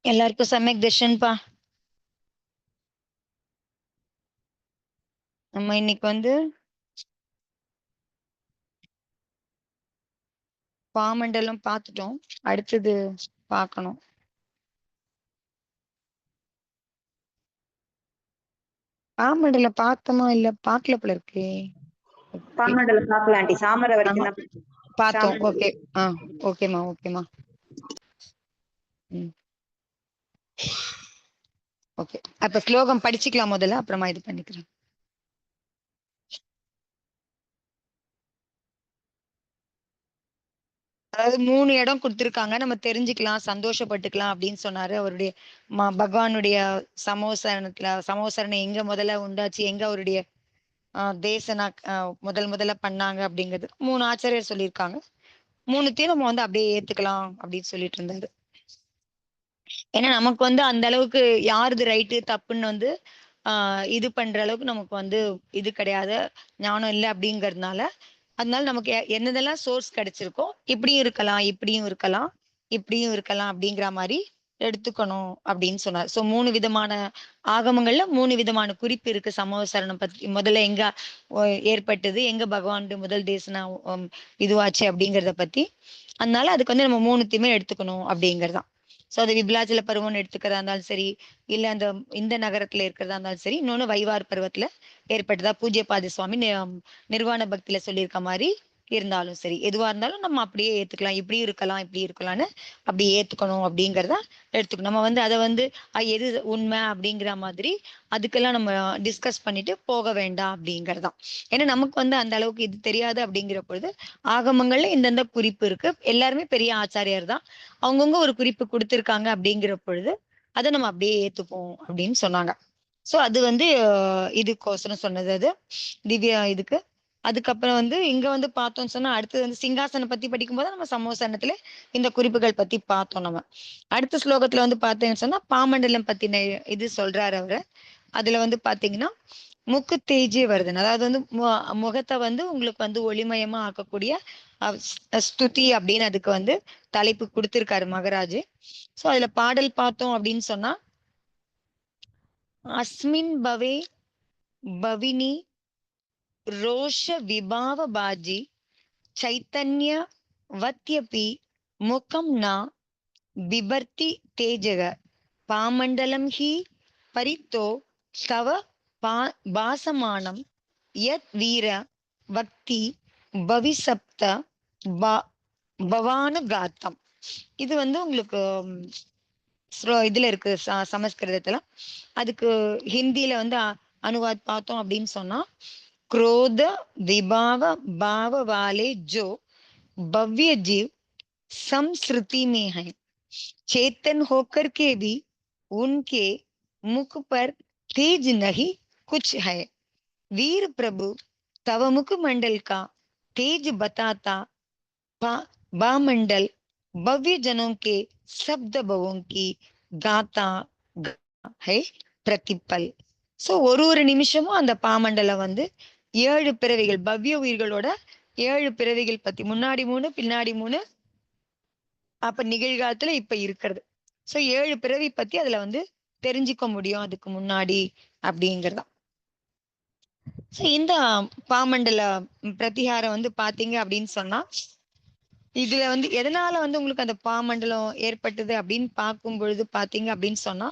எல்லாருக்கும் சமயக் தர்ஷன்பா. நம்ம இன்னைக்கு வந்து பாமண்டலம் பார்த்துட்டோம். அடுத்தது பார்க்கணும். பாமண்டலம் பார்த்தோமா இல்ல பார்க்கல போல இருக்கு. பாமண்டலம் பார்க்கலாம் ஆண்டி. சாமர வரைக்கும் தான் பார்த்தோம். ஓகே. ஓகேமா ஓகேமா. ஓகே, அப்ப ஸ்லோகம் படிச்சுக்கலாம் முதல்ல, அப்புறமா இது பண்ணிக்கிறேன். அதாவது 3 இடம் கொடுத்திருக்காங்க, நம்ம தெரிஞ்சுக்கலாம், சந்தோஷப்பட்டுக்கலாம் அப்படின்னு சொன்னாரு. அவருடைய பகவானுடைய சமோசரணை எங்க முதல்ல உண்டாச்சு, எங்க அவருடைய தேசனா முதல்ல பண்ணாங்க அப்படிங்கிறது 3 ஆச்சாரியர் சொல்லியிருக்காங்க. 3த்தையும் நம்ம வந்து அப்படியே ஏத்துக்கலாம் அப்படின்னு சொல்லிட்டு இருந்தாரு. ஏன்னா நமக்கு வந்து அந்த அளவுக்கு யாருது ரைட்டு தப்புன்னு வந்து இது பண்ற அளவுக்கு நமக்கு வந்து இது கிடையாது, ஞானம் இல்லை அப்படிங்கறதுனால. அதனால நமக்கு என்னதெல்லாம் சோர்ஸ் கிடைச்சிருக்கோ, இப்படியும் இருக்கலாம், இப்படியும் இருக்கலாம், இப்படியும் இருக்கலாம் அப்படிங்கிற மாதிரி எடுத்துக்கணும் அப்படின்னு சொன்னார். சோ 3 விதமான ஆகமங்கள்ல 3 விதமான குறிப்பு இருக்கு. சமோசரணம் பத்தி முதல்ல எங்க ஏற்பட்டது, எங்க பகவானுடைய முதல் தேசனா இதுவாச்சு அப்படிங்கிறத பத்தி. அதனால அதுக்கு வந்து நம்ம 3த்தையுமே எடுத்துக்கணும் அப்படிங்கறதுதான். சோ அது விபிலாச்சல பருவம்னு எடுத்துக்கிறதா இருந்தாலும் சரி, இல்ல அந்த இந்த நகரத்துல இருக்கிறதா இருந்தாலும் சரி, இன்னொன்னு வைவார் பருவத்துல ஏற்பட்டதா பூஜ்யபாத சுவாமி நிர்வாண பக்தியில சொல்லியிருக்க மாதிரி இருந்தாலும் சரி, எதுவா இருந்தாலும் நம்ம அப்படியே ஏத்துக்கலாம். இப்படியும் இருக்கலாம், இப்படி இருக்கலாம்னு அப்படியே ஏத்துக்கணும் அப்படிங்கிறத எடுத்துக்கணும். நம்ம வந்து அதை வந்து எது உண்மை அப்படிங்கிற மாதிரி அதுக்கெல்லாம் நம்ம டிஸ்கஸ் பண்ணிட்டு போக வேண்டாம் அப்படிங்கறதுதான். ஏன்னா நமக்கு வந்து அந்த அளவுக்கு இது தெரியாது அப்படிங்கிற பொழுது ஆகமங்கள்ல இந்தந்த குறிப்பு இருக்கு, எல்லாருமே பெரிய ஆச்சாரியார் தான், அவங்கவுங்க ஒரு குறிப்பு கொடுத்திருக்காங்க அப்படிங்கிற பொழுது அதை நம்ம அப்படியே ஏத்துப்போம் அப்படின்னு சொன்னாங்க. சோ அது வந்து இதுக்கோசரம் சொன்னது அது திவ்யா இதுக்கு. அதுக்கப்புறம் வந்து இங்க வந்து பார்த்தோம்னு சொன்னா அடுத்தது வந்து சிங்காசனம் பத்தி படிக்கும் போது நம்ம சமோசனத்துல இந்த குறிப்புகள் பத்தி பார்த்தோம். நம்ம அடுத்த ஸ்லோகத்துல வந்து பார்த்தேன்னு சொன்னா பாமண்டலம் பத்தின இது சொல்றாரு அவரு. அதுல வந்து பாத்தீங்கன்னா முக்கு தேஜே வருதுன்னு, அதாவது வந்து முகத்தை வந்து உங்களுக்கு வந்து ஒளிமயமா ஆக்கக்கூடிய ஸ்துதி அப்படின்னு அதுக்கு வந்து தலைப்பு கொடுத்திருக்காரு மகராஜ். சோ அதுல பாடல் பார்த்தோம் அப்படின்னு சொன்னா, அஸ்மின் பவே பவினி ரோஷ விபாவ பாஜி சைத்தன்ய வத்யபி முகம் நா பிபர்த்தி தேஜக பாமண்டலம் ஹி பரித்தோ தவ பாசமானம் யத் வீர பக்தி பவிசப்த பவானுகாத்தம். இது வந்து உங்களுக்கு இதுல இருக்கு சமஸ்கிருதத்துல. அதுக்கு ஹிந்தியில வந்து அனுவாத் பார்த்தோம் அப்படின்னு சொன்னா, क्रोध विभाव भाव वाले जो भव्य जीव संस्कृति में है, चेतन होकर के भी उनके मुख पर तेज नहीं कुछ है। वीर प्रभु तव मुख मंडल का तेज बताता बामंडल भव्य जनों के शब्द भवों की गाता है प्रतिपल. சோ ஒரு நிமிஷமும் அந்த பாமண்டலம் வந்து 7 பிறவிகள், பவ்ய உயிர்களோட 7 பிறவிகள் பத்தி, முன்னாடி 3 பின்னாடி 3, அப்ப நிகழ்காலத்துல இப்ப இருக்கிறது. சோ 7 பிறவி பத்தி அதுல வந்து தெரிஞ்சுக்க முடியும் அதுக்கு முன்னாடி அப்படிங்கறதா. சோ இந்த பாமண்டல பிரதிகாரம் வந்து பாத்தீங்க அப்படின்னு சொன்னா, இதுல வந்து எதனால வந்து உங்களுக்கு அந்த பாமண்டலம் ஏற்பட்டது அப்படின்னு பார்க்கும் பொழுது பாத்தீங்க அப்படின்னு சொன்னா,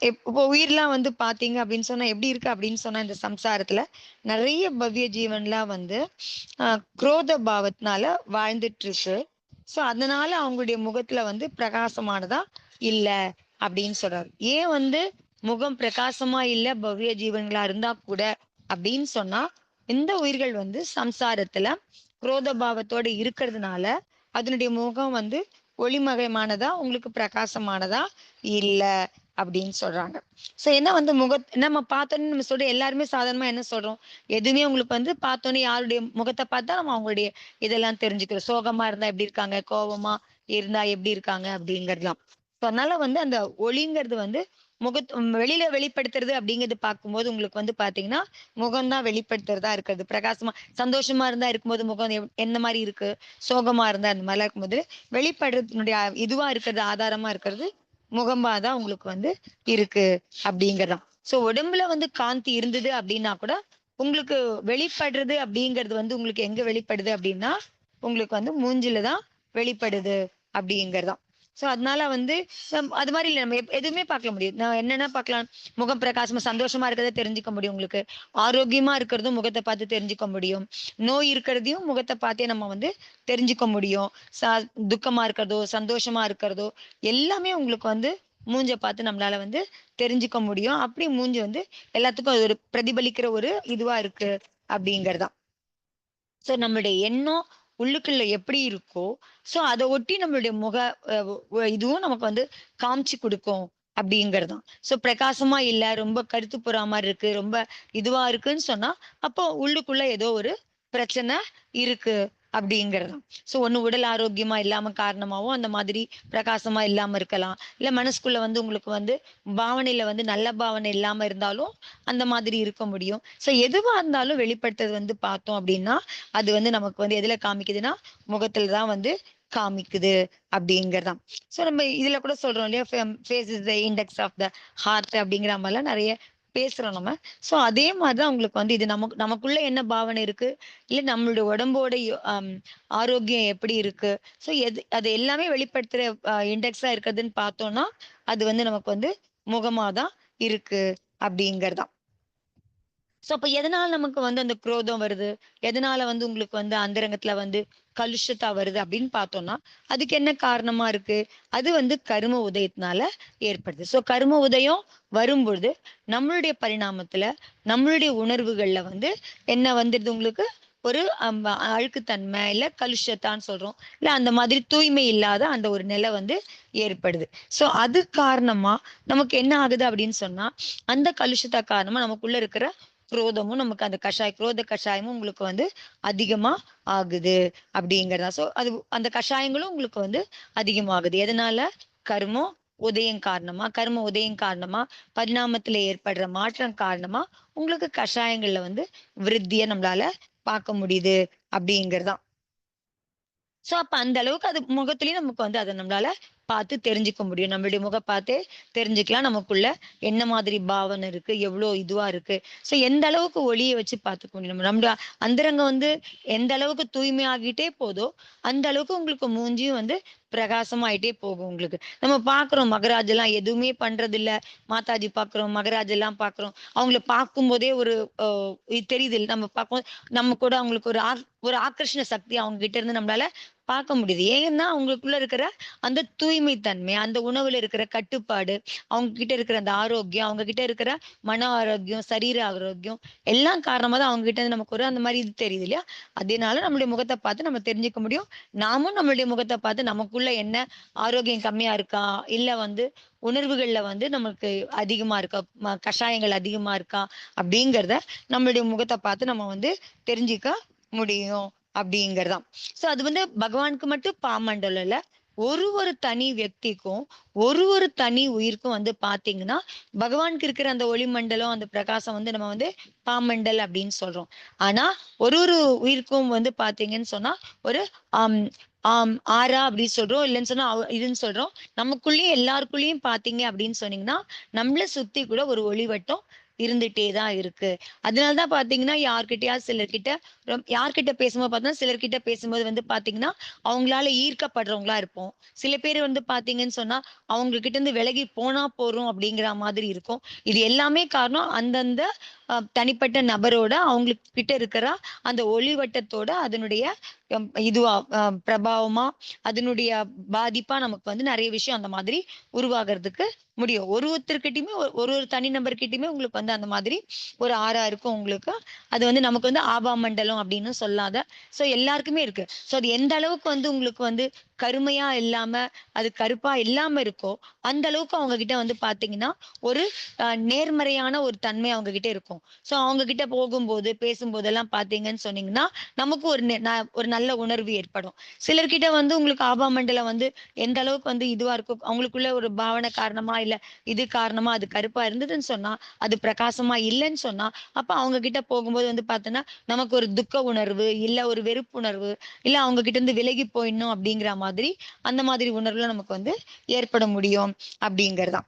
இப்போ உயிர்லாம் வந்து பாத்தீங்க அப்படின்னு சொன்னா எப்படி இருக்கு அப்படின்னு சொன்னா, இந்த சம்சாரத்துல நிறைய பவ்ய ஜீவன்லாம் வந்து குரோத பாவத்தினால வாழ்ந்துட்டு இருக்கு. சோ அதனால அவங்களுடைய முகத்துல வந்து பிரகாசமானதா இல்ல அப்படின்னு சொல்றாரு. ஏன் வந்து முகம் பிரகாசமா இல்ல பவ்ய ஜீவன்களா இருந்தா கூட அப்படின்னு சொன்னா, இந்த உயிர்கள் வந்து சம்சாரத்துல குரோத பாவத்தோட இருக்கிறதுனால அதனுடைய முகம் வந்து ஒளிமயமானதா உங்களுக்கு பிரகாசமானதா இல்ல அப்படின்னு சொல்றாங்க. சோ என்ன வந்து நம்ம பார்த்தோன்னு நம்ம சொல்ற எல்லாருமே சாதாரணமா என்ன சொல்றோம், எதுவுமே உங்களுக்கு வந்து பார்த்தோன்னே யாருடைய முகத்தை பார்த்தா நம்ம அவங்களுடைய இதெல்லாம் தெரிஞ்சுக்கிறோம். சோகமா இருந்தா எப்படி இருக்காங்க, கோபமா இருந்தா எப்படி இருக்காங்க அப்படிங்கறதுலாம். அதனால வந்து அந்த ஒளிங்கிறது வந்து வெளியில வெளிப்படுத்துறது அப்படிங்கிறது பார்க்கும்போது உங்களுக்கு வந்து பாத்தீங்கன்னா முகம்தான் வெளிப்படுத்துறதா இருக்கிறது. பிரகாசமா சந்தோஷமா இருந்தா இருக்கும்போது முகம் எந்த மாதிரி இருக்கு, சோகமா இருந்தா அந்த மாதிரிலாம் இருக்கும்போது வெளிப்படுறதுனுடைய இதுவா இருக்கிறது, ஆதாரமா இருக்கிறது முகமா தான் உங்களுக்கு வந்து இருக்கு அப்படிங்கறதான். சோ உடம்புல வந்து காந்தி இருந்தது அப்படின்னா கூட உங்களுக்கு வெளிப்படுறது அப்படிங்கிறது வந்து உங்களுக்கு எங்க வெளிப்படுது அப்படின்னா உங்களுக்கு வந்து மூஞ்சில தான் வெளிப்படுது அப்படிங்கறதான். சோ அதனால வந்து அது மாதிரி இல்ல, நம்ம எதுவுமே பார்க்க முடியும். நான் என்னென்ன பார்க்கலாம், முகம் பிரகாசமா சந்தோஷமா இருக்கிறத தெரிஞ்சுக்க முடியும். உங்களுக்கு ஆரோக்கியமா இருக்கிறதும் முகத்தை பார்த்து தெரிஞ்சுக்க முடியும். நோய் இருக்கிறதையும் முகத்தை பார்த்தே நம்ம வந்து தெரிஞ்சுக்க முடியும். துக்கமா இருக்கிறதோ சந்தோஷமா இருக்கிறதோ எல்லாமே உங்களுக்கு வந்து மூஞ்ச பார்த்து நம்மளால வந்து தெரிஞ்சுக்க முடியும். அப்படி மூஞ்சி வந்து எல்லாத்துக்கும் அது ஒரு பிரதிபலிக்கிற ஒரு இதுவா இருக்கு அப்படிங்கறதான். சோ நம்மளுடைய எண்ணம் உள்ளுக்குள்ள எப்படி இருக்கோ, சோ அதை ஒட்டி நம்மளுடைய முக இதுவும் நமக்கு வந்து காமிச்சு கொடுக்கும் அப்படிங்கறதுதான். சோ பிரகாசமா இல்ல, ரொம்ப கருத்து போற மாதிரி இருக்கு, ரொம்ப இதுவா இருக்குன்னு சொன்னா அப்போ உள்ளுக்குள்ள ஏதோ ஒரு பிரச்சனை இருக்கு அப்படிங்கறதுதான். சோ ஒண்ணு உடல் ஆரோக்கியமா இல்லாம காரணமாவும் அந்த மாதிரி பிரகாசமா இல்லாம இருக்கலாம். இல்ல மனசுக்குள்ள வந்து உங்களுக்கு வந்து பாவனையில வந்து நல்ல பாவனை இல்லாம இருந்தாலும் அந்த மாதிரி இருக்க முடியும். சோ எதுவா இருந்தாலும் வெளிப்படுத்துறது வந்து பார்த்தோம் அப்படின்னா அது வந்து நமக்கு வந்து எதுல காமிக்குதுன்னா முகத்துல தான் வந்து காமிக்குது அப்படிங்கறதான். சோ நம்ம இதுல கூட சொல்றோம் இல்லையா, face is the index of the heart அப்படிங்கிற மாதிரிலாம் நிறைய பேசுறோம் நம்ம. சோ அதே மாதிரிதான் உங்களுக்கு வந்து இது நமக்குள்ள என்ன பாவனை இருக்கு, இல்ல நம்மளுடைய உடம்போட ஆரோக்கியம் எப்படி இருக்கு, சோ அது எல்லாமே வெளிப்படுத்துற இண்டெக்ஸா இருக்குதுன்னு பார்த்தோம்னா அது வந்து நமக்கு வந்து முகமாதான் இருக்கு அப்படிங்கறதான். சோ அப்ப எதனால நமக்கு வந்து அந்த குரோதம் வருது, எதனால வந்து உங்களுக்கு வந்து அந்தரங்கத்துல வந்து கலுஷத்தா வருது அப்படின்னு பார்த்தோம்னா அதுக்கு என்ன காரணமா இருக்கு, அது வந்து கரும உதயத்தினால ஏற்படுது. சோ கரும உதயம் வரும்பொழுது நம்மளுடைய பரிணாமத்துல நம்மளுடைய உணர்வுகள்ல வந்து என்ன வந்துடுது, உங்களுக்கு ஒரு அழுக்குத்தன்மை இல்ல கலுஷத்தான்னு சொல்றோம் இல்ல, அந்த மாதிரி தூய்மை இல்லாத அந்த ஒரு நிலை வந்து ஏற்படுது. சோ அது காரணமா நமக்கு என்ன ஆகுது அப்படின்னு சொன்னா அந்த கலுஷத்தா காரணமா நமக்குள்ள இருக்கிற குரோதமும் நமக்கு அந்த குரோத கஷாயமும் உங்களுக்கு வந்து அதிகமா ஆகுது அப்படிங்கறதா. சோ அது அந்த கஷாயங்களும் உங்களுக்கு வந்து அதிகமாகுது. எதனால? கர்மம் கர்ம உதயம் காரணமா பரிணாமத்துல ஏற்படுற மாற்றம் காரணமா உங்களுக்கு கஷாயங்கள்ல வந்து விருத்திய நம்மளால பார்க்க முடியுது அப்படிங்கறதுதான். சோ அப்ப அந்த அளவுக்கு அது முகத்திலயும் நமக்கு வந்து அதை நம்மளால பார்த்து தெரிஞ்சுக்க முடியும். நம்மளுடைய முகம் பார்த்தே தெரிஞ்சுக்கலாம் நமக்குள்ள என்ன மாதிரி பாவனை இருக்கு, எவ்வளவு இதுவா இருக்கு. சோ எந்த அளவுக்கு ஒளியை வச்சு பார்த்துக்க முடியும். நம்மளுடைய அந்தரங்கம் வந்து எந்த அளவுக்கு தூய்மையாகிட்டே போதோ அந்த அளவுக்கு உங்களுக்கு மூஞ்சியும் வந்து பிரகாசமாயிட்டே போகும். உங்களுக்கு நம்ம பாக்குறோம் மகராஜ் எல்லாம் எதுவுமே பண்றது இல்ல, மாதாஜி பாக்குறோம், மகராஜ் எல்லாம் பாக்குறோம், அவங்கள பார்க்கும் போதே ஒரு இது தெரியுது இல்ல, நம்ம பார்க்கும் நம்ம கூட அவங்களுக்கு ஒரு ஆக்கர்ஷண சக்தி அவங்க கிட்ட இருந்து நம்மளால பார்க்க முடியுது. ஏன்னா அவங்களுக்குள்ள இருக்கிற அந்த தூய்மை தன்மை, அந்த உணவுல இருக்கிற கட்டுப்பாடு, அவங்க கிட்ட இருக்கிற அந்த ஆரோக்கியம், அவங்க கிட்ட இருக்கிற மன ஆரோக்கியம், சரீர ஆரோக்கியம் எல்லாம் காரணமா தான் அவங்க கிட்ட இருந்து நமக்கு ஒரு அந்த மாதிரி இது தெரியுது இல்லையா. அதனால நம்மளுடைய முகத்தை பார்த்து நம்ம தெரிஞ்சுக்க முடியும். நாமும் நம்மளுடைய முகத்தை பார்த்து நமக்குள்ள என்ன ஆரோக்கியம் கம்மியா இருக்கா, இல்ல வந்து உணர்வுகள்ல வந்து நமக்கு அதிகமா இருக்கா, கஷாயங்கள் அதிகமா இருக்கா அப்படிங்கறத நம்மளுடைய முகத்தை பார்த்து நம்ம வந்து தெரிஞ்சுக்க முடியும் அப்படிங்கறதாம். சோ அது வந்து பகவானுக்கு மட்டும் பாமண்டலம் இல்ல, ஒரு தனி వ్యక్తిக்கும் ஒரு தனி உயிருக்கும் வந்து பாத்தீங்கன்னா பகவானுக்கு இருக்கிற அந்த ஒளிமண்டலம் அந்த பிரகாசம் வந்து நம்ம வந்து பாமண்டல் அப்படின்னு சொல்றோம். ஆனா ஒரு உயிருக்கும் வந்து பாத்தீங்கன்னு சொன்னா ஒரு ஆம் ஆறா அப்படின்னு சொல்றோம், இல்லைன்னு சொன்னா இதுன்னு சொல்றோம். நமக்குள்ளேயும் எல்லாருக்குள்ளேயும் பாத்தீங்க அப்படின்னு சொன்னீங்கன்னா நம்மள சுத்தி கூட ஒரு ஒளிவட்டம் இருந்துட்டேதான் இருக்கு. அதனாலதான் பாத்தீங்கன்னா யார்கிட்டயாவது சிலர்கிட்ட யார்கிட்ட பேசும்போது பார்த்தா சிலர்கிட்ட பேசும்போது வந்து பாத்தீங்கன்னா அவங்களால ஈர்க்கப்படுறவங்களா இருப்போம். சில பேர் வந்து பாத்தீங்கன்னு சொன்னா அவங்க கிட்ட இருந்து விலகி போனா போறோம் அப்படிங்கிற மாதிரி இருக்கும். இது எல்லாமே காரணம் அந்தந்த தனிப்பட்ட நபரோட அவங்களுக்கு கிட்ட இருக்கிற அந்த ஒளிவட்டத்தோட அதனுடைய இதுவா பிரபாவமா அதனுடைய பாதிப்பா நமக்கு வந்து நிறைய விஷயம் அந்த மாதிரி உருவாகிறதுக்கு முடியும். ஒருத்தர்கிட்டயுமே ஒரு தனிநபர்கிட்டயுமே உங்களுக்கு வந்து அந்த மாதிரி ஒரு ஆறா இருக்கும் உங்களுக்கு. அது வந்து நமக்கு வந்து ஆபா மண்டலம் அப்படின்னு சொல்லாத. சோ எல்லாருக்குமே இருக்கு. சோ அது எந்த அளவுக்கு வந்து உங்களுக்கு வந்து கருமையா இல்லாம அது கருப்பா இல்லாம இருக்கோ அந்த அளவுக்கு அவங்க கிட்ட வந்து பாத்தீங்கன்னா ஒரு நேர்மறையான ஒரு தன்மை அவங்க கிட்ட இருக்கும். சோ அவங்க கிட்ட போகும்போது பேசும்போதெல்லாம் பாத்தீங்கன்னு சொன்னீங்கன்னா நமக்கு ஒரு நல்ல உணர்வு ஏற்படும். சிலர்கிட்ட வந்து உங்களுக்கு ஆபா மண்டலம் வந்து எந்த அளவுக்கு வந்து இதுவா இருக்கும், அவங்களுக்குள்ள ஒரு பாவனை காரணமா இல்ல இது காரணமா அது கருப்பா இருந்ததுன்னு சொன்னா, அது பிரகாசமா இல்லைன்னு சொன்னா, அப்ப அவங்க கிட்ட போகும்போது வந்து பார்த்தோன்னா, நமக்கு ஒரு துக்க உணர்வு, இல்ல ஒரு வெறுப்புணர்வு, இல்ல அவங்க கிட்ட இருந்து விலகி போயிடணும் அப்படிங்கிற மாதிரி, அந்த மாதிரி உணர்வுல நமக்கு வந்து ஏற்பட முடியும் அப்படிங்கிறது தான்.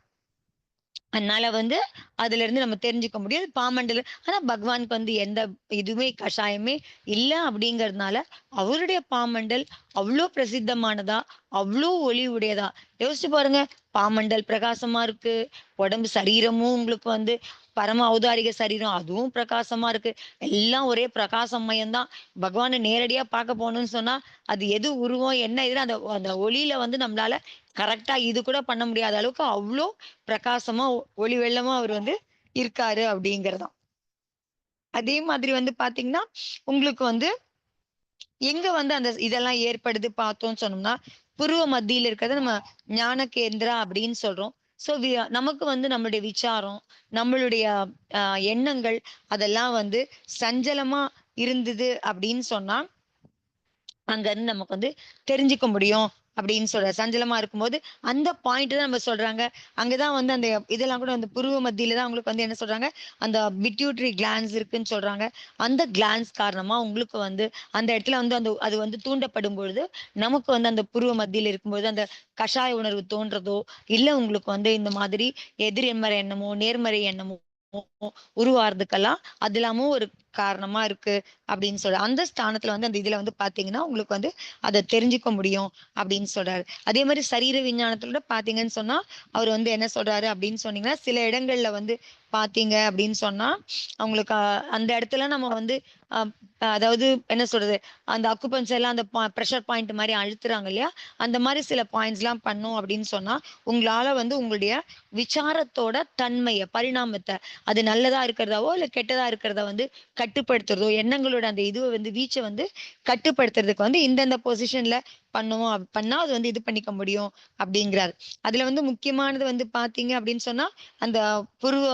அதனால வந்து அதிலிருந்து நம்ம தெரிஞ்சுக்க முடியும். பாமண்டல ஆனா பகவானுக்கு வந்து எந்த இதுவுமே கஷாயமே இல்ல அப்படிங்கிறதுனால, அவருடைய பாமண்டல் அவ்ளோ பிரசித்தமானதா, அவ்ளோ ஒளி உடையதா. யோசிச்சு பாருங்க. பாமண்டல் பிரகாசமா இருக்கு. உடம்பு சரீரமும் உங்களுக்கு வந்து பரம ஔதாரிக சரீரம். அதுவும் பிரகாசமா இருக்கு. எல்லாம் ஒரே பிரகாசமயம் தான். பகவான நேரடியா பார்க்க போணும்னு சொன்னா, அது எது உருவம், என்ன இதுன்னு அந்த அந்த ஒளியில வந்து நம்மளால கரெக்ட்டா இது கூட பண்ண முடியாத அளவுக்கு அவ்ளோ பிரகாசமா, ஒளி வெள்ளமா அவர் வந்து இருக்காரு அப்படிங்கிறதாம். அதே மாதிரி வந்து பார்த்தீங்கன்னா, உங்களுக்கு வந்து எங்க வந்து அந்த இதெல்லாம் ஏற்படுது பார்த்தோம்ன்னு சொன்னோம்னா, புருவ மத்தியில இருக்கிறத நம்ம ஞான கேந்திரா அப்படின்னு சொல்றோம். ஸோ நமக்கு வந்து நம்மளுடைய விசாரம், நம்மளுடைய எண்ணங்கள் அதெல்லாம் வந்து சஞ்சலமா இருந்தது அப்படின்னு சொன்னா, அங்கருந்து நமக்கு வந்து தெரிஞ்சுக்க முடியும் அப்படின்னு சஞ்சலமா இருக்கும்போது, அந்த பாயிண்ட் தான் நம்ம சொல்றாங்க. அங்கதான் வந்து அந்த இதெல்லாம் கூட அந்த புருவ மத்தியில தான் உங்களுக்கு வந்து என்ன சொல்றாங்க, அந்த பிட்யூட்டரி கிளாண்ட்ஸ் இருக்குன்னு சொல்றாங்க. அந்த கிளாண்ட்ஸ் காரணமா உங்களுக்கு வந்து அந்த இடத்துல வந்து அது வந்து தூண்டப்படும் பொழுது, நமக்கு வந்து அந்த புருவ மத்தியில இருக்கும்போது அந்த கஷாய உணர்வு தோன்றதோ, இல்ல உங்களுக்கு வந்து இந்த மாதிரி எதிர்மறை எண்ணமோ, நேர்மறை எண்ணமோ உருவாறதுக்கெல்லாம் அது எல்லாமும் ஒரு காரணமா இருக்கு அப்படின்னு அந்த ஸ்தானத்துல வந்து அந்த இதுல வந்து பாத்தீங்கன்னா உங்களுக்கு வந்து அதை தெரிஞ்சுக்க முடியும் அப்படின்னு சொல்றாரு. அதே மாதிரி சரீர விஞ்ஞானத்தோட பாத்தீங்கன்னு சொன்னா அவர் வந்து என்ன சொல்றாரு அப்படின்னு சொன்னீங்கன்னா, சில இடங்கள்ல வந்து பாத்தீங்க அப்படின்னு சொன்னா அவங்களுக்கு அந்த இடத்துல நம்ம வந்து அஹ், அதாவது என்ன சொல்றது, அந்த அக்குபஞ்சர்ல அந்த ப்ரெஷர் பாயிண்ட் மாதிரி அழுத்துறாங்க இல்லையா, அந்த மாதிரி சில பாயிண்ட்ஸ் எல்லாம் பண்ணும் அப்படின்னு சொன்னா உங்களால வந்து உங்களுடைய விசாரத்தோட தன்மையை பரிணாமத்தை, அது நல்லதா இருக்கிறதாவோ இல்ல கெட்டதா இருக்கிறத வந்து கட்டுப்படுத்துறதோ, எண்ணங்களோட அந்த இதுவை வந்து வீச்சை வந்து கட்டுப்படுத்துறதுக்கு வந்து இந்தந்த பொசிஷன்ல பண்ணுவோம் பண்ணா அது வந்து இது பண்ணிக்க முடியும் அப்படிங்கிறாரு. அதுல வந்து முக்கியமானது வந்து பாத்தீங்க அப்படின்னு சொன்னா அந்த புருவ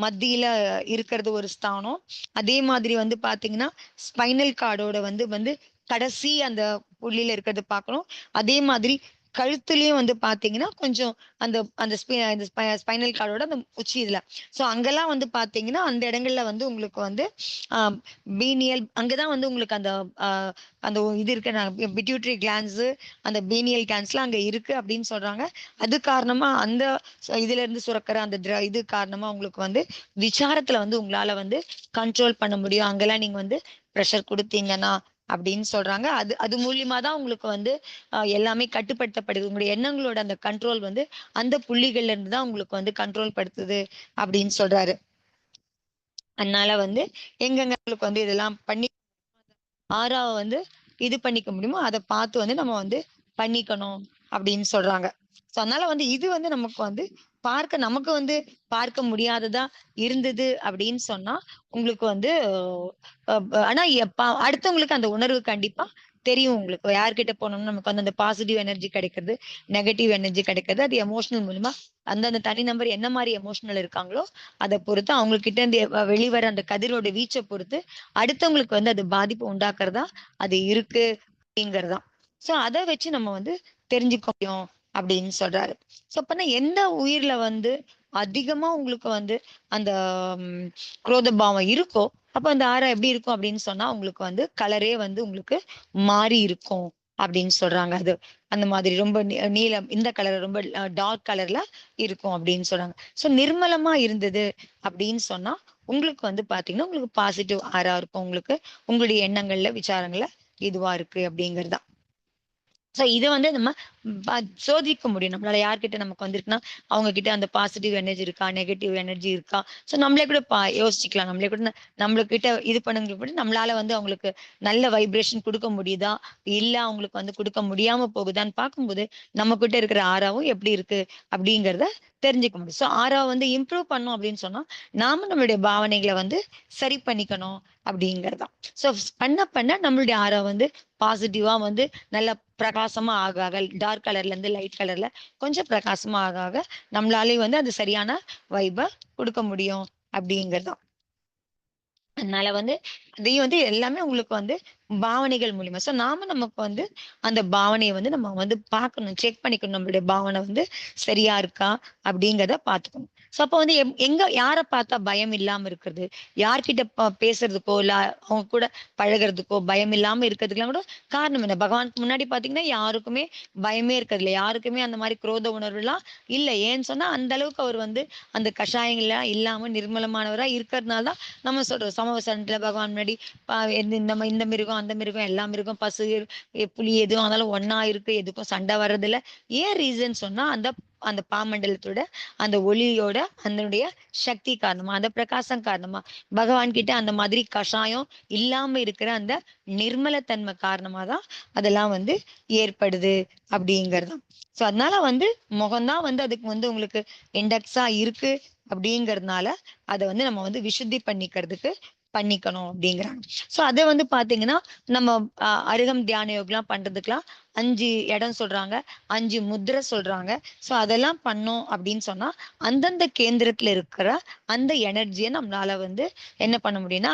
மத்தியில இருக்கிறது ஒரு ஸ்தானம். அதே மாதிரி வந்து பாத்தீங்கன்னா ஸ்பைனல் கார்டோட வந்து வந்து கடைசி அந்த புள்ளியில இருக்கிறது பார்க்கணும். அதே மாதிரி கழுத்துலயும் வந்து பாத்தீங்கன்னா கொஞ்சம் அந்த அந்த ஸ்பைனல் கார்டோட அந்த உச்சி இதுல, சோ அங்கெல்லாம் வந்து பாத்தீங்கன்னா அந்த இடங்கள்ல வந்து உங்களுக்கு வந்து ஆஹ் பீனியல் அங்கதான் வந்து உங்களுக்கு அந்த அந்த இது இருக்கு பிட்யூட்டரி கிளான்ஸ், அந்த பீனியல் கிளான்ஸ்லாம் அங்க இருக்கு அப்படின்னு சொல்றாங்க. அது காரணமா அந்த இதுல இருந்து சுரக்கிற அந்த இது காரணமா உங்களுக்கு வந்து விசாரத்துல வந்து உங்களால வந்து கண்ட்ரோல் பண்ண முடியும். அங்கெல்லாம் நீங்க வந்து ப்ரெஷர் கொடுத்தீங்கன்னா அப்படின்னு சொல்றாங்க. அது அது மூலியமா தான் உங்களுக்கு வந்து எல்லாமே கட்டுப்படுத்தப்படுது. உங்களுடைய எண்ணங்களோட அந்த கண்ட்ரோல் வந்து அந்த புள்ளிகள்ல இருந்து தான் உங்களுக்கு வந்து கண்ட்ரோல் படுத்துது அப்படின்னு சொல்றாரு. அதனால வந்து எங்கெங்க உங்களுக்கு வந்து இதெல்லாம் பண்ணி ஆறாவ வந்து இது பண்ணிக்க முடியுமோ அதை பார்த்து வந்து நம்ம வந்து பண்ணிக்கணும் அப்படின்னு சொல்றாங்க. சோ அதனால வந்து இது வந்து நமக்கு வந்து நமக்கு வந்து பார்க்க முடியாததா இருந்தது அப்படின்னு சொன்னா உங்களுக்கு வந்து ஆனா அடுத்தவங்களுக்கு அந்த உணர்வு கண்டிப்பா தெரியும். உங்களுக்கு யார்கிட்ட போனோம்னு நமக்கு வந்து அந்த பாசிட்டிவ் எனர்ஜி கிடைக்கிறது, நெகட்டிவ் எனர்ஜி கிடைக்கிறது, அது எமோஷனல் மூலமா அந்தந்த தனி நபர் என்ன மாதிரி எமோஷனல் இருக்காங்களோ அதை பொறுத்து அவங்க கிட்ட இருந்து வெளிவர அந்த கதிரோட வீச்சை பொறுத்து அடுத்தவங்களுக்கு வந்து அது பாதிப்பு உண்டாக்குறதா அது இருக்கு அப்படிங்கறதா. சோ அதை வச்சு நம்ம வந்து தெரிஞ்சுக்க முடியும் அப்படின்னு சொல்றாரு. சோ அப்பனா எந்த உயிர்ல வந்து அதிகமா உங்களுக்கு வந்து அந்த குரோத பாவம் இருக்கோ, அப்ப அந்த ஆறா எப்படி இருக்கும் அப்படின்னு சொன்னா உங்களுக்கு வந்து கலரே வந்து உங்களுக்கு மாறி இருக்கும் அப்படின்னு சொல்றாங்க. அது அந்த மாதிரி ரொம்ப நீலம் இந்த கலர் ரொம்ப டார்க் கலர்ல இருக்கும் அப்படின்னு சொல்றாங்க. சோ நிர்மலமா இருந்தது அப்படின்னு சொன்னா உங்களுக்கு வந்து பாத்தீங்கன்னா உங்களுக்கு பாசிட்டிவ் ஆரா இருக்கும். உங்களுக்கு உங்களுடைய எண்ணங்கள்ல விசாரங்கள்ல இதுவா இருக்கு அப்படிங்கறதா. சோ இத வந்து நம்ம சோதிக்க முடியும். நம்மளால யார்கிட்ட நமக்கு வந்திருக்குன்னா, அவங்க கிட்ட அந்த பாசிட்டிவ் எனர்ஜி இருக்கா? நெகட்டிவ் எனர்ஜி இருக்கா? சோ நம்மளே கூட யோசிச்சுக்கலாம். நம்மளே கூட நம்மளுகிட்ட இது பண்ணுங்க கூட நம்மளால வந்து அவங்களுக்கு நல்ல வைப்ரேஷன் குடுக்க முடியுதா? இல்ல அவங்களுக்கு வந்து குடுக்க முடியாம போகுதான்னு பார்க்கும்போது, நம்மகிட்ட இருக்கிற ஆறாவும் எப்படி இருக்கு? அப்படிங்கிறத தெரிஞ்சுக்க முடியும். சோ ஆறாவ வந்து இம்ப்ரூவ் பண்ணோம் அப்படின்னு சொன்னா, நாம நம்மளுடைய பாவனைகளை வந்து சரி பண்ணிக்கணும் அப்படிங்கிறதுதான். சோ பண்ண பண்ண நம்மளுடைய ஆறா வந்து பாசிட்டிவா வந்து நல்ல பிரகாசமா ஆக ஆக டார்க் கலர்ல இருந்து லைட் கலர்ல கொஞ்சம் பிரகாசமா ஆக ஆக நம்மளாலே வந்து அது சரியான வைப கொடுக்க முடியும் அப்படிங்கறதுதான். அதனால வந்து அதையும் வந்து எல்லாமே உங்களுக்கு வந்து பாவனைகள் மூலியமா நாம நமக்கு வந்து அந்த பாவனையை வந்து நம்ம வந்து பார்க்கணும், செக் பண்ணிக்கணும் நம்மளுடைய பாவனை வந்து சரியா இருக்கா அப்படிங்கிறத பார்த்துக்கணும். அப்ப வந்து எங்க யாரை பார்த்தா பயம் இல்லாம இருக்கிறது, யார்கிட்ட பேசுறதுக்கோ இல்ல அவங்க கூட பழகுறதுக்கோ பயம் இல்லாம இருக்கிறதுக்கெல்லாம் கூட காரணம் என்ன? பகவானுக்கு முன்னாடி பாத்தீங்கன்னா யாருக்குமே பயமே இருக்கிறது இல்லை, யாருக்குமே அந்த மாதிரி குரோத உணர்வு எல்லாம் இல்லை. ஏன்னு சொன்னா அந்த அளவுக்கு அவர் வந்து அந்த கஷாயங்கள்லாம் இல்லாம நிர்மலமானவரா இருக்கிறதுனால தான் நம்ம சொல்றோம் சமவசனத்துல பகவான் முன்னாடி இந்த மிருகம் அந்த மிருகம் எல்லா மிருகம் பசு புலி எதுவும் அதனால ஒன்னா இருக்கு, எதுக்கும் சண்டை வர்றதில்ல. ஏன் ரீசன் சொன்னா அந்த அந்த பாமண்டலத்தோட அந்த ஒளியோட அதனுடைய சக்தி காரணமா அந்த பிரகாசம் காரணமா பகவான் கிட்ட அந்த மாதிரி கஷாயம் இல்லாம இருக்கிற அந்த நிர்மலத்தன்மை காரணமா தான் அதெல்லாம் வந்து ஏற்படுது அப்படிங்கறதுதான். அதனால வந்து முகம்தான் வந்து அதுக்கு வந்து உங்களுக்கு இண்டெக்ஸா இருக்கு அப்படிங்கறதுனால அதை வந்து நம்ம வந்து விசுத்தி பண்ணிக்கணும் அப்படிங்கிறாங்க. அதை வந்து பாத்தீங்கன்னா நம்ம அருகம் தியான யோகெல்லாம் பண்றதுக்கெல்லாம் 5 இடம் சொல்றாங்க, 5 முத்திரை சொல்றாங்க. அதெல்லாம் பண்ணோம் அப்படின்னு சொன்னா அந்தந்த கேந்திரத்துல இருக்கிற அந்த எனர்ஜியை நம்மளால வந்து என்ன பண்ண முடியும்னா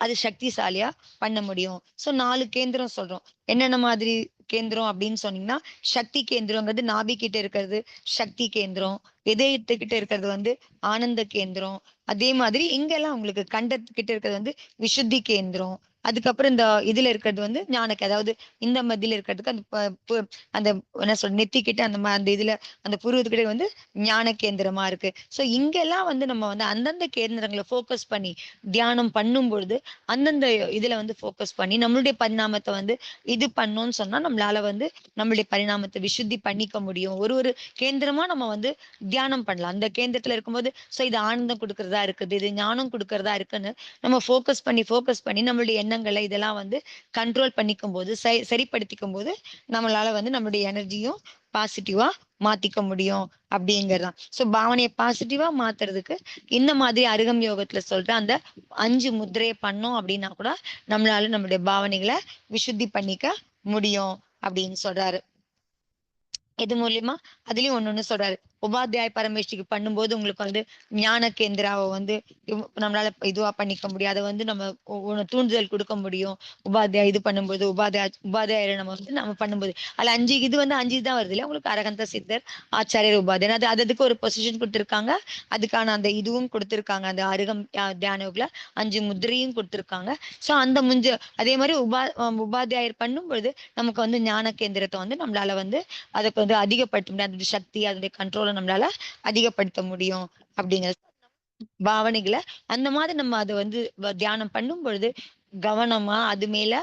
அது சக்திசாலியா பண்ண முடியும். 4 கேந்திரம் சொல்றோம். என்னென்ன மாதிரி கேந்திரம் அப்படின்னு சொன்னீங்கன்னா, சக்தி கேந்திரங்கிறது நாபி கிட்ட இருக்கிறது சக்தி கேந்திரம், இதயத்துக்கிட்ட இருக்கிறது வந்து ஆனந்த கேந்திரம். அதே மாதிரி இங்கெல்லாம் உங்களுக்கு கண்டத்துக்கிட்ட இருக்கிறது வந்து விசுத்தி கேந்திரம். அதுக்கப்புறம் இந்த இதுல இருக்கிறது வந்து ஞானக்கு, அதாவது இந்த மத்தியில இருக்கிறதுக்கு அந்த என்ன சொல்ற நெத்திக்கிட்ட அந்த இதுல அந்த புருவத்துக்கிட்ட வந்து ஞான கேந்திரமா இருக்கு. இங்கெல்லாம் வந்து நம்ம வந்து அந்தந்த கேந்திரங்களை போக்கஸ் பண்ணி தியானம் பண்ணும் பொழுது அந்தந்த இதுல வந்து போக்கஸ் பண்ணி நம்மளுடைய பரிணாமத்தை வந்து இது பண்ணோம்னு சொன்னா நம்மளால வந்து நம்மளுடைய பரிணாமத்தை விசுத்தி பண்ணிக்க முடியும். ஒரு ஒரு கேந்திரமா நம்ம வந்து தியானம் பண்ணலாம். அந்த கேந்திரத்துல இருக்கும்போது இது ஆனந்தம் கொடுக்கறதா இருக்குது, இது ஞானம் கொடுக்கறதா இருக்குன்னு நம்ம போக்கஸ் பண்ணி நம்மளுடைய எண்ணங்களை இதெல்லாம் வந்து கண்ட்ரோல் பண்ணிக்கும் போது சரிப்படுத்திக்கும் போது நம்மளால வந்து நம்மளுடைய எனர்ஜியும் பாசிட்டிவா மாத்திக்க முடியும் அப்படிங்கறதுதான். பாவனையை பாசிட்டிவா மாத்துறதுக்கு இந்த மாதிரி அருகம் யோகத்துல சொல்ற அந்த 5 முத்திரையை பண்ணோம் அப்படின்னா கூட நம்மளால நம்மளுடைய பாவனைகளை விசுத்தி பண்ணிக்க முடியும் அப்படின்னு சொல்றாரு. இது மூலியமா அதுலயும் ஒண்ணு சொல்றாரு. உபாத்தியாய பரமேஸ்வரிக்கு பண்ணும்போது உங்களுக்கு வந்து ஞான கேந்திராவை வந்து நம்மளால இதுவா பண்ணிக்க முடியும். அதை வந்து நம்ம தூண்டுதல் கொடுக்க முடியும். உபாத்தியா இது பண்ணும்போது உபாத்தியாயரை நம்ம பண்ணும்போது அதுல 5 இது வந்து 5 தான் வருது இல்லையா உங்களுக்கு. அரகந்த சித்தர் ஆச்சாரியர் உபாத்தியன் அதுக்கு ஒரு பொசிஷன் கொடுத்திருக்காங்க. அதுக்கான அந்த இதுவும் கொடுத்திருக்காங்க. அந்த அருகம் தியானத்துல 5 முத்திரையும் கொடுத்திருக்காங்க. அந்த அதே மாதிரி உபாத்தியாயர் பண்ணும்பொழுது நமக்கு வந்து ஞான கேந்திரத்தை வந்து நம்மளால வந்து அதுக்கு வந்து அதிகப்படுத்த முடியும். அதோட சக்தி அதோடைய கண்ட்ரோலை நம்மளால அதிகப்படுத்த முடியும் அப்படிங்கிற பாவனைகளை அந்த மாதிரி நம்ம அதை வந்து தியானம் பண்ணும் பொழுது கவனமா அது மேல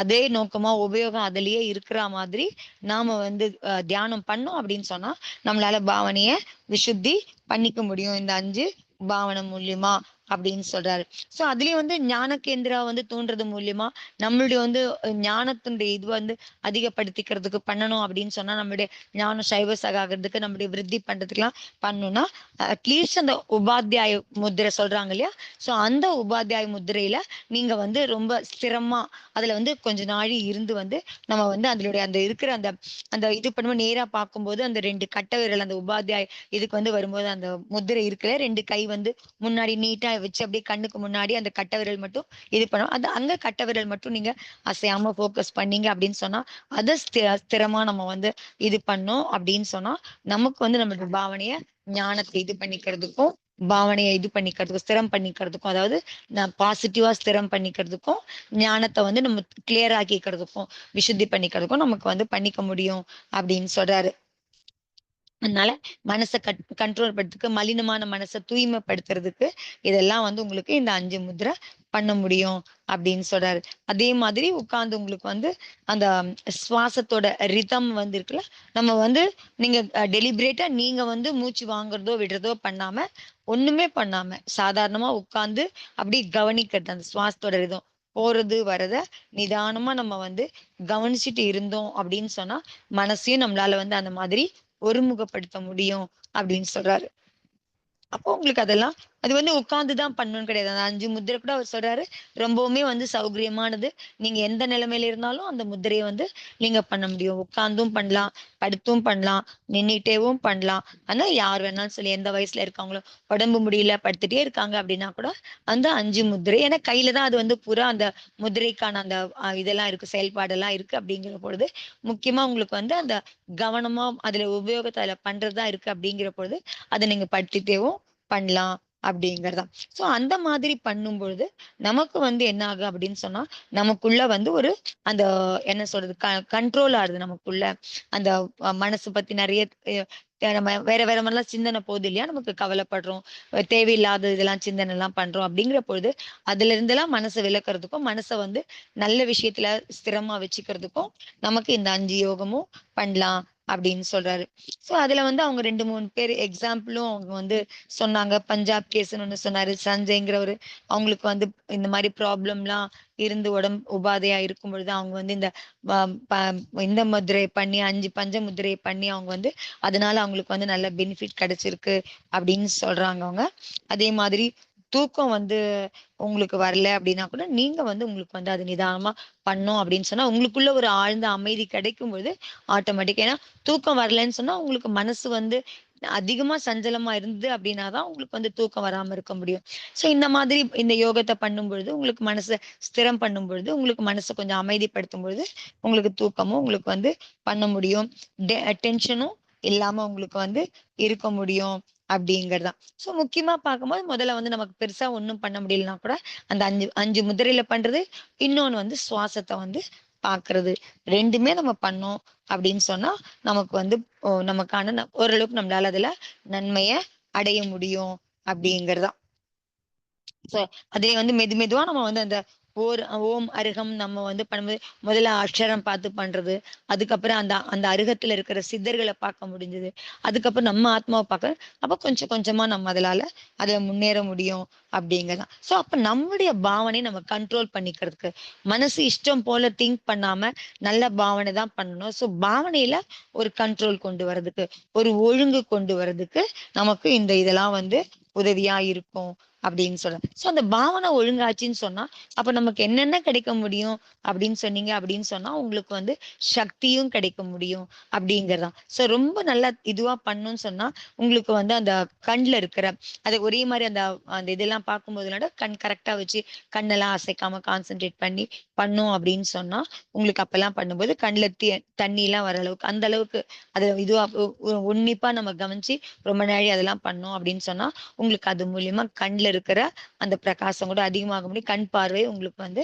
அதே நோக்கமா உபயோகம் அதுலயே இருக்கிற மாதிரி நாம வந்து தியானம் பண்ணோம் அப்படின்னு சொன்னா நம்மளால பாவனைய விசுத்தி பண்ணிக்க முடியும் இந்த 5 பாவனை மூலியமா அப்படின்னு சொல்றாரு. அதுலயும் வந்து ஞான கேந்திரா வந்து தூண்டுறது மூலியமா நம்மளுடைய வந்து ஞானத்தினுடைய இது வந்து அதிகப்படுத்திக்கிறதுக்கு பண்ணணும் அப்படின்னு சொன்னா நம்மளுடைய ஞானம் சைவ சகாகிறதுக்கு நம்மளுடைய விருத்தி பண்றதுக்கெல்லாம் பண்ணணும்னா அட்லீஸ்ட் அந்த உபாத்தியாய முத்திரை சொல்றாங்க இல்லையா. அந்த உபாத்தியாய முத்திரையில நீங்க வந்து ரொம்ப ஸ்திரமா அதுல வந்து கொஞ்ச நாழி இருந்து வந்து நம்ம வந்து அதனுடைய அந்த இருக்கிற அந்த அந்த இது பண்ணும்போது நேரா பார்க்கும்போது அந்த 2 கட்டை விரல் அந்த உபாத்தியாய இதுக்கு வந்து வரும்போது அந்த முத்திரை இருக்குல்ல 2 கை வந்து முன்னாடி நீட்டா வச்சு அப்படியே கண்ணுக்கு முன்னாடி அந்த கட்டை விரல் மட்டும் இது பண்ணும். அந்த அங்க கட்டை விரல் மட்டும் நீங்க அசையாம போக்கஸ் பண்ணீங்க அப்படின்னு சொன்னா அதை ஸ்திரமா நம்ம வந்து இது பண்ணோம் அப்படின்னு சொன்னா நமக்கு வந்து நம்மளோட பாவனைய ஞானத்தை இது பண்ணிக்கிறதுக்கும் பாவனையை இது பண்ணிக்கிறதுக்கும் ஸ்திரம் பண்ணிக்கிறதுக்கும், அதாவது பாசிட்டிவா ஸ்திரம் பண்ணிக்கிறதுக்கும் ஞானத்தை வந்து நம்ம கிளியர் ஆக்கிக்கிறதுக்கும் விசுத்தி பண்ணிக்கிறதுக்கும் நமக்கு வந்து பண்ணிக்க முடியும் அப்படின்னு சொல்றாரு. அதனால மனசை கண்ட்ரோல் பண்றதுக்கு மலினமான மனசை தூய்மைப்படுத்துறதுக்கு இதெல்லாம் வந்து உங்களுக்கு இந்த 5 முத்திரை பண்ண முடியும் அப்படின்னு சொல்றாரு. அதே மாதிரி உட்கார்ந்து உங்களுக்கு வந்து அந்த சுவாசத்தோட ரிதம் வந்து இருக்குல்ல, நம்ம வந்து நீங்க டெலிபரேட்டா நீங்க வந்து மூச்சு வாங்குறதோ விடுறதோ பண்ணாம ஒண்ணுமே பண்ணாம சாதாரணமா உட்கார்ந்து அப்படி கவனிக்கிறது அந்த சுவாசத்தோட ரிதம் போறது வரத நிதானமா நம்ம வந்து கவனிச்சுட்டு இருந்தோம் அப்படின்னு சொன்னா மனசையும் நம்மளால வந்து அந்த மாதிரி ஒருமுகப்படுத்த முடியும் அப்படின்னு சொல்றாரு. அப்போ உங்களுக்கு அதெல்லாம் அது வந்து உட்கார்ந்துதான் பண்ணணும்னு கிடையாது. அந்த 5 முத்திரை கூட அவர் சொல்றாரு, ரொம்பவுமே வந்து சௌகரியமானது. நீங்க எந்த நிலைமையில இருந்தாலும் அந்த முத்திரைய வந்து நீங்க பண்ண முடியும். உட்கார்ந்தும் பண்ணலாம், படுத்தும் பண்ணலாம், நின்னுட்டேவும் பண்ணலாம். ஆனா யார் வேணாலும் சொல்லி எந்த வயசுல இருக்காங்களோ, உடம்பு முடியல படுத்துட்டே இருக்காங்க அப்படின்னா கூட, அந்த 5 முத்திரை ஏன்னா கையில தான் அது வந்து பூரா அந்த முத்திரைக்கான அந்த இதெல்லாம் இருக்கு, செயல்பாடெல்லாம் இருக்கு அப்படிங்கிற பொழுது, முக்கியமா உங்களுக்கு வந்து அந்த கவனமா அதுல உபயோகத்த அதுல பண்றது தான் இருக்கு அப்படிங்கிற பொழுது, அத நீங்க படுத்துட்டேவும் பண்ணலாம் அப்படிங்கிறதுதான். சோ அந்த மாதிரி பண்ணும்பொழுது, நமக்கு வந்து என்ன ஆகும் அப்படின்னு சொன்னா, நமக்குள்ள வந்து ஒரு அந்த என்ன சொல்றது? கண்ட்ரோல் ஆகுது நமக்குள்ள. அந்த மனசு பத்தி நெறைய நம்ம வேற வேற மாரிலாம் சிந்தனை போகுது இல்லையா? நமக்கு கவலைப்படுறோம். தேவையில்லாத இதெல்லாம் சிந்தனைலாம் பண்றோம் அப்படிங்கிற பொழுது, அதுல இருந்தெல்லாம் மனச விலக்குறதுக்கும், மனச வந்து நல்ல விஷயத்துல ஸ்திரமா வச்சுக்கிறதுக்கும், நமக்கு இந்த 5 யோகமும் பண்ணலாம் அப்படின்னு சொல்றாரு. சோ அதுல வந்து அவங்க 2, 3 பேர் எக்ஸாம்பிளும் அவங்க வந்து சொன்னாங்க. பஞ்சாப் கேஸ்ன்னு ஒண்ணு சொன்னாரு. சஞ்சய்ங்கிறவரு அவங்களுக்கு வந்து இந்த மாரி ப்ராப்ளம்லாம் இருந்து உடம்பு உபாதையா இருக்கும் பொழுது, அவங்க வந்து இந்த வ ப இந்த முத்திரை பண்ணி 5 பஞ்ச முத்திரை பண்ணி அவங்க வந்து அதனால அவங்களுக்கு வந்து நல்ல பெனிஃபிட் கிடைச்சிருக்கு அப்படின்னு சொல்றாங்க அவங்க. அதே மாதிரி தூக்கம் வந்து உங்களுக்கு வரல அப்படின்னா கூட, நீங்க வந்து உங்களுக்கு வந்து அது நிதானமா பண்ணோம் அப்படின்னு சொன்னா, உங்களுக்குள்ள ஒரு ஆழ்ந்த அமைதி கிடைக்கும்பொழுது ஆட்டோமேட்டிக்கா ஏன்னா தூக்கம் வரலன்னு சொன்னா, உங்களுக்கு மனசு வந்து அதிகமா சஞ்சலமா இருந்தது அப்படின்னா தான் உங்களுக்கு வந்து தூக்கம் வராம இருக்க முடியும். சோ இந்த மாதிரி இந்த யோகத்த பண்ணும்பொழுது, உங்களுக்கு மனச ஸ்திரம் பண்ணும்பொழுது, உங்களுக்கு மனச கொஞ்சம் அமைதிப்படுத்தும் பொழுது, உங்களுக்கு தூக்கமும் உங்களுக்கு வந்து பண்ண முடியும். டென்ஷனும் இல்லாம உங்களுக்கு வந்து இருக்க முடியும் அப்படிங்கிறது தான். சோ முக்கியமா பார்க்கும்போது முதல்ல வந்து நமக்கு பெருசா ஒண்ணும் பண்ண முடியலன்னா கூட, அந்த 5 முத்திரையில பண்றது, இன்னொன்னு வந்து சுவாசத்த வந்து பார்க்கிறது. 2மே நம்ம பண்ணோம் அப்படின்னு சொன்னா, நமக்கு வந்து நமக்கான ஓரளவுக்கு நம்மளால அதுல நன்மைய அடைய முடியும் அப்படிங்கிறது தான். சோ அதே வந்து மெதுவா நம்ம வந்து அந்த ஓம் அருகம் நம்ம வந்து பண்ணும்போது முதல்ல அக்ஷரம் பார்த்து பண்றது. அதுக்கப்புறம் அந்த அந்த அருகத்துல இருக்கிற சித்தர்கள பார்க்க முடிஞ்சது. அதுக்கப்புறம் நம்ம ஆத்மாவ பார்க்க அப்ப கொஞ்சம் கொஞ்சமா நம்ம அதுல முன்னேற முடியும் அப்படிங்கிறதான். சோ அப்ப நம்முடைய பாவனைய நம்ம கண்ட்ரோல் பண்ணிக்கிறதுக்கு, மனசு இஷ்டம் போல திங்க் பண்ணாம நல்ல பாவனை தான் பண்ணணும். சோ பாவனையில ஒரு கண்ட்ரோல் கொண்டு வரதுக்கு, ஒரு ஒழுங்கு கொண்டு வரதுக்கு நமக்கு இந்த இதெல்லாம் வந்து உதவியா இருக்கும் அப்படின்னு சொல்றேன். சோ அந்த பாவனை ஒழுங்காச்சுன்னு சொன்னா, அப்ப நமக்கு என்னென்ன கிடைக்க முடியும் அப்படின்னு சொன்னீங்க அப்படின்னு சொன்னா, உங்களுக்கு வந்து சக்தியும் கிடைக்க முடியும் அப்படிங்கிறதுதான். சோ ரொம்ப நல்லா இதுவா பண்ணணும்னு சொன்னா, உங்களுக்கு வந்து அந்த கண்ல இருக்கிற அது ஒரே மாரி அந்த அந்த இதெல்லாம் பார்க்கும்போது கண் கரெக்ட்டா வச்சு கண்ணெல்லாம் அசைக்காம கான்சன்ட்ரேட் பண்ணி பண்ணோம் அப்படின்னு சொன்னா, உங்களுக்கு அப்பல்லாம் பண்ணும்போது கண்ல தண்ணிலாம் வர அளவுக்கு அந்த அளவுக்கு அது இதுவா உன்னிப்பா நம்ம கவனிச்சு ரொம்ப நாழி அதெல்லாம் பண்ணோம் அப்படின்னு சொன்னா, உங்களுக்கு அது மூலியமா கண்ல இருக்கிற அந்த பிரகாசம் கூட அதிகமாக முடியும். கண் பார்வை உங்களுக்கு வந்து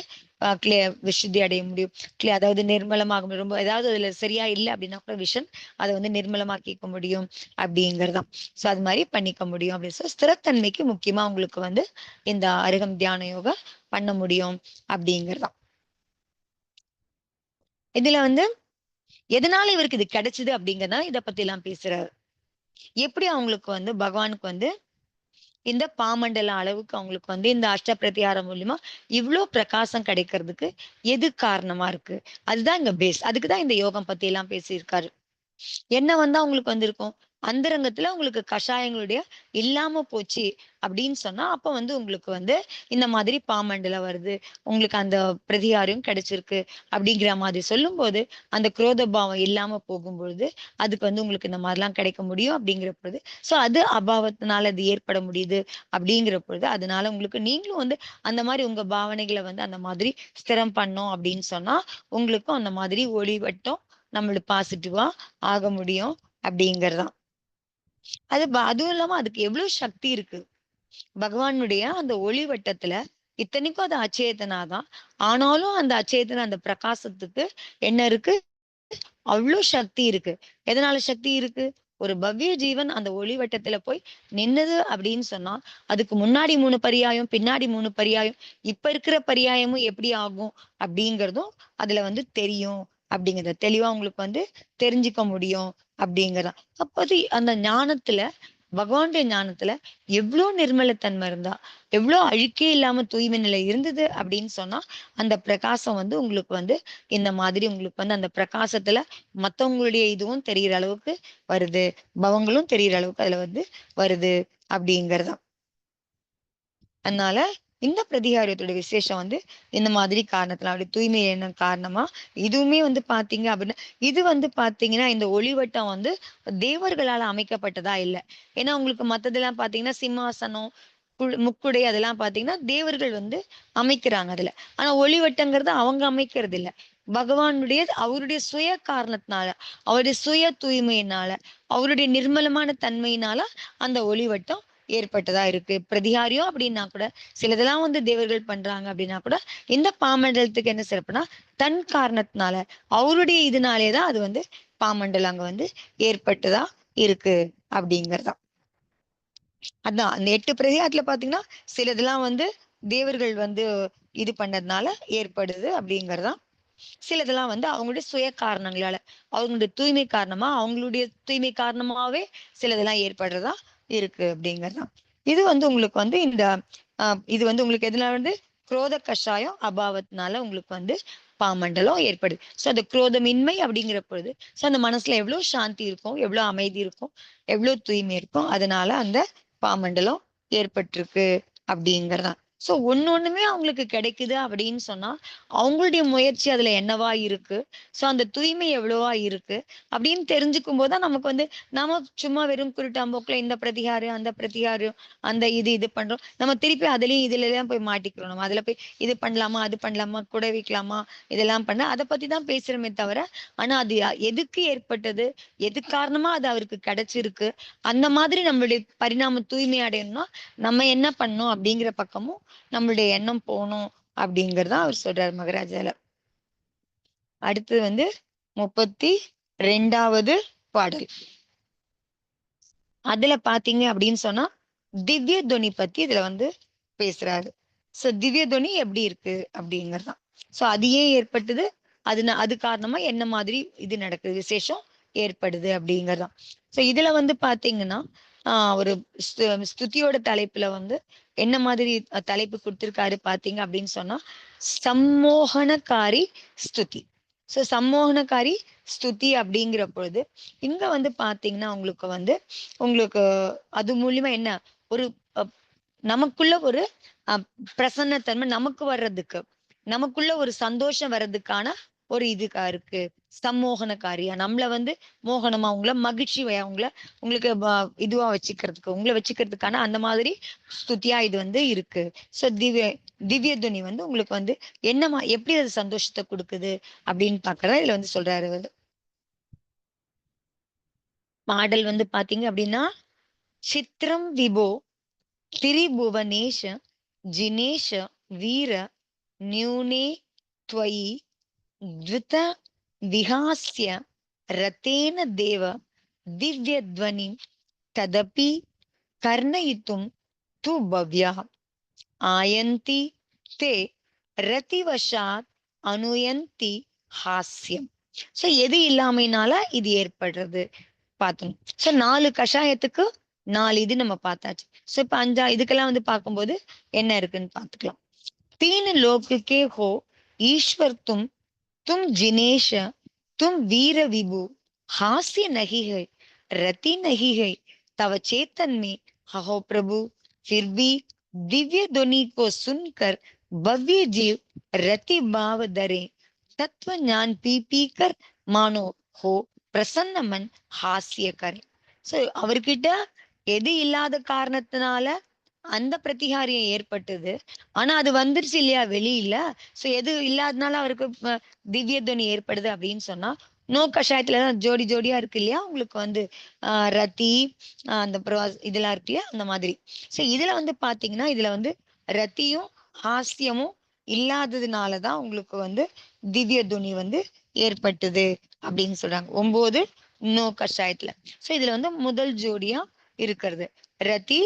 விசுத்தி அடைய முடியும். அதாவது நிர்மலமாக முடியும். ரொம்ப ஏதாவது அதுல சரியா இல்ல அப்படின்னா கூட விஷன் அத வந்து நிர்மலமாக்கிக்க முடியும் அப்படிங்கிறதுதான். சோ அது மாரி பண்ணிக்க முடியும் அப்படின்னு ஸ்திரத்தன்மைக்கு முக்கியமா உங்களுக்கு வந்து இந்த அருகம் தியான யோகா பண்ண முடியும் அப்படிங்கிறதுதான். இதுல வந்து எதனால இவருக்கு இது கிடைச்சது அப்படிங்கறத இத பத்தி எல்லாம் பேசுறாரு. எப்படி அவங்களுக்கு வந்து பகவானுக்கு வந்து இந்த பாமண்டல அளவுக்கு அவங்களுக்கு வந்து இந்த அஷ்ட பிரத்தியாரம் மூலியமா இவ்ளோ பிரகாசம் கிடைக்கிறதுக்கு எது காரணமா இருக்கு? அதுதான் இங்க பேஸ். அதுக்கு தான் இந்த யோகம் பத்தி எல்லாம் பேசியிருக்காரு. என்ன வந்தா உங்களுக்கு வந்திருக்கும்? அந்தரங்கத்துல உங்களுக்கு கஷாயங்களுடைய இல்லாம போச்சு அப்படின்னு சொன்னா, அப்ப வந்து உங்களுக்கு வந்து இந்த மாதிரி பாமண்டலம் வருது. உங்களுக்கு அந்த பிரதிகாரம் கிடைச்சிருக்கு அப்படிங்கிற மாதிரி சொல்லும்போது, அந்த குரோத பாவம் இல்லாம போகும்பொழுது, அதுக்கு வந்து உங்களுக்கு இந்த மாரிலாம் கிடைக்க முடியும் அப்படிங்கிற பொழுது, சோ அது அபாவத்தினால அது ஏற்பட முடியுது அப்படிங்கிற பொழுது, அதனால உங்களுக்கு நீங்களும் வந்து அந்த மாரி உங்க பாவனைகள வந்து அந்த மாதிரி ஸ்திரம் பண்ணோம் அப்படின்னு சொன்னா, உங்களுக்கும் அந்த மாதிரி ஒளி வட்டம் நம்மளுக்கு பாசிட்டிவா ஆக முடியும் அப்படிங்கிறதுதான். அதுவும் இல்லாம அதுக்கு எவ்வளவு சக்தி இருக்கு. பகவானுடைய அந்த ஒளி வட்டத்துல இத்தனைக்கும் அது அச்சேதனா தான். ஆனாலும் அந்த அச்சேதன அந்த பிரகாசத்துக்கு என்ன இருக்கு? அவ்ளோ சக்தி இருக்கு. எதனால சக்தி இருக்கு? ஒரு பவ்ய ஜீவன் அந்த ஒளி வட்டத்துல போய் நின்னது அப்படின்னு சொன்னா, அதுக்கு முன்னாடி 3 பரியாயம், பின்னாடி 3 பரியாயம், இப்ப இருக்கிற பரியாயமும் எப்படி ஆகும் அப்படிங்கிறதும் அதுல வந்து தெரியும் அப்படிங்கிறத தெளிவா உங்களுக்கு வந்து தெரிஞ்சுக்க முடியும் அப்படிங்கிறதான். அப்ப அது அந்த ஞானத்துல பகவானுடைய ஞானத்துல எவ்ளோ நிர்மலத்தன்மை இருந்தா, எவ்ளோ அழுக்கே இல்லாம தூய்மை நிலை இருந்தது அப்படின்னு சொன்னா, அந்த பிரகாசம் வந்து உங்களுக்கு வந்து இந்த மாதிரி உங்களுக்கு வந்து அந்த பிரகாசத்துல மத்தவங்களுடைய இதுவும் தெரியிற அளவுக்கு வருது. பவங்களும் தெரியிற அளவுக்கு அதுல வந்து வருது அப்படிங்கிறதுதான். அதனால இந்த பிரதிகாரியத்தோட விசேஷம் வந்து இந்த மாதிரி காரணத்துல அப்படி தூய்மை என்ன காரணமா இதுவுமே வந்து பாத்தீங்க அப்படின்னா இது வந்து பாத்தீங்கன்னா இந்த ஒளிவட்டம் வந்து தேவர்களால அமைக்கப்பட்டதா இல்லை. ஏன்னா உங்களுக்கு மத்ததெல்லாம் பாத்தீங்கன்னா சிம்மாசனம் முக்குடை அதெல்லாம் பாத்தீங்கன்னா தேவர்கள் வந்து அமைக்கிறாங்க அதுல. ஆனா ஒளிவட்டங்கிறது அவங்க அமைக்கிறது இல்ல. பகவானுடைய அவருடைய சுய காரணத்தினால, அவருடைய சுய தூய்மையினால, அவருடைய நிர்மலமான தன்மையினால அந்த ஒளிவட்டம் ஏற்பட்டதா இருக்கு. பிரதிகாரியம் அப்படின்னா கூட சிலதெல்லாம் வந்து தேவர்கள் பண்றாங்க அப்படின்னா கூட இந்த பாமண்டலத்துக்கு என்ன சிறப்புனா தன் காரணத்தினால அவருடைய இதனாலேதான் அது வந்து பாமண்டலம் அங்க வந்து ஏற்பட்டுதா இருக்கு அப்படிங்கறதா. அதான் அந்த 8 பிரதிகாரத்துல பாத்தீங்கன்னா சிலதெல்லாம் வந்து தேவர்கள் வந்து இது பண்ணதுனால ஏற்படுது அப்படிங்கறதா. சிலதெல்லாம் வந்து அவங்களுடைய சுய காரணங்களால அவங்களுடைய தூய்மை காரணமா அவங்களுடைய தூய்மை காரணமாவே சிலதெல்லாம் ஏற்படுறதா இருக்கு அப்படிங்கறதா. இது வந்து உங்களுக்கு வந்து இந்த இது வந்து உங்களுக்கு எதுனால வந்து குரோத கஷாயம் அபாவத்தினால உங்களுக்கு வந்து பாமண்டலம் ஏற்படுது. சோ அந்த குரோதமின்மை அப்படிங்கிற பொழுது சோ அந்த மனசுல எவ்வளவு சாந்தி இருக்கும், எவ்வளவு அமைதி இருக்கும், எவ்வளவு தூய்மை இருக்கும், அதனால அந்த பாமண்டலம் ஏற்பட்டிருக்கு அப்படிங்கறதா. சோ ஒண்ணுமே அவங்களுக்கு கிடைக்குது அப்படின்னு சொன்னா அவங்களுடைய முயற்சி அதுல என்னவா இருக்கு, சோ அந்த தூய்மை எவ்வளவா இருக்கு அப்படின்னு தெரிஞ்சுக்கும் போதுதான் நமக்கு வந்து நாம சும்மா வெறும் குருட்டாம்போக்குல இந்த பிரதிகாரம் அந்த பிரதிகாரம் அந்த இது பண்றோம். நம்ம திருப்பி அதுலயும் இதுல எல்லாம் போய் மாட்டிக்கிறோம். நம்ம அதுல போய் இது பண்ணலாமா அது பண்ணலாமா கூட வைக்கலாமா இதெல்லாம் பண்ண அதை பத்தி தான் பேசுறோமே தவிர ஆனா அது எதுக்கு ஏற்பட்டது, எது காரணமா அது அவருக்கு கிடைச்சிருக்கு, அந்த மாதிரி நம்மளுடைய பரிணாம தூய்மை அடையணும்னா நம்ம என்ன பண்ணணும் அப்படிங்கிற பக்கமும் நம்மளுடைய எண்ணம் போகணும் அப்படிங்கறத அவர் சொல்றாரு மகராஜால. அடுத்தது வந்து 32வது பாடல். அதுல பாத்தீங்க அப்படின்னு சொன்னா திவ்ய துவனி பத்தி இதுல வந்து பேசுறாரு. சோ திவ்ய துவனி எப்படி இருக்கு அப்படிங்கறதான். சோ அது ஏன் ஏற்பட்டது, அது காரணமா என்ன மாதிரி இது நடக்குது விசேஷம் ஏற்படுது அப்படிங்கறதான். சோ இதுல வந்து பாத்தீங்கன்னா ஒரு ஸ்துதியோட தலைப்புல வந்து என்ன மாதிரி தலைப்பு கொடுத்திருக்காரு பாத்தீங்க அப்படின்னு சொன்னா சம்மோகனகாரி ஸ்துதி. சோ சம்மோகனகாரி ஸ்துதி அப்படிங்கிற பொழுது இங்க வந்து பாத்தீங்கன்னா உங்களுக்கு அது மூலியமா என்ன ஒரு நமக்குள்ள ஒரு பிரசன்னத்தன்மை நமக்கு வர்றதுக்கு, நமக்குள்ள ஒரு சந்தோஷம் வர்றதுக்கான ஒரு இதுக்கா இருக்கு. சம்மோகனக்காரியா நம்மள வந்து மோகனமா உங்களை மகிழ்ச்சி உங்களுக்கு இதுவா வச்சுக்கிறதுக்கு உங்களை வச்சுக்கிறதுக்கான அந்த மாதிரி ஸ்துதியா இது வந்து இருக்கு. சோ திவ்ய துனி வந்து உங்களுக்கு வந்து என்னமா எப்படி அது சந்தோஷத்தை கொடுக்குது அப்படின்னு பாக்குறதா இதுல வந்து சொல்றாரு வந்து. பாடல் வந்து பாத்தீங்க அப்படின்னா சித்திரம் விபோ திரிபுவனேஷ ஜினேஷ வீர நியூனே त्वयि द्वित विहास्य रतेन देव दिव्यध्वनिं तदपि कर्णयितुं तु भव्यः आयन्ति ते रतिवशात् अनुयन्ति हास्यम्. சோ எது இல்லாமைனால இது ஏற்படுறது பார்த்தோம். சோ 4 கஷாயத்துக்கு 4 இது நம்ம பார்த்தாச்சு. சோ இப்ப 5 இதுக்கெல்லாம் வந்து பார்க்கும்போது என்ன இருக்குன்னு பார்த்துக்கலாம். 3 लोक के हो ईश्वर तुम जिनेश तुम वीर विभु हास्य नहीं है रति नहीं है तव चेतन में हो प्रभु फिर भी दिव्य ध्वनि को सुनकर भव्य जीव रति भाव धरे तत्व ज्ञान पी कर मानो हो प्रसन्न मन हास्य करे. சோ அவர்கிட்ட எது இல்லாத காரணத்தினால அந்த பிரதிகாரியம் ஏற்பட்டது. ஆனா அது வந்துருச்சு இல்லையா வெளியில. சோ எது இல்லாதனால அவருக்கு திவ்ய துவனி ஏற்படுது அப்படின்னு சொன்னா நோ கஷாயத்துலதான் ஜோடி ஜோடியா இருக்கு இல்லையா உங்களுக்கு வந்து ரதி அந்த இதெல்லாம் இருக்கு இல்லையா அந்த மாதிரி. சோ இதுல வந்து பாத்தீங்கன்னா இதுல வந்து ரத்தியும் ஹாஸ்யமும் இல்லாததுனாலதான் உங்களுக்கு வந்து திவ்ய துணி வந்து ஏற்பட்டது அப்படின்னு சொல்றாங்க 9 நோ கஷாயத்துல. சோ இதுல வந்து முதல் ஜோடியா இருக்கிறது ரதி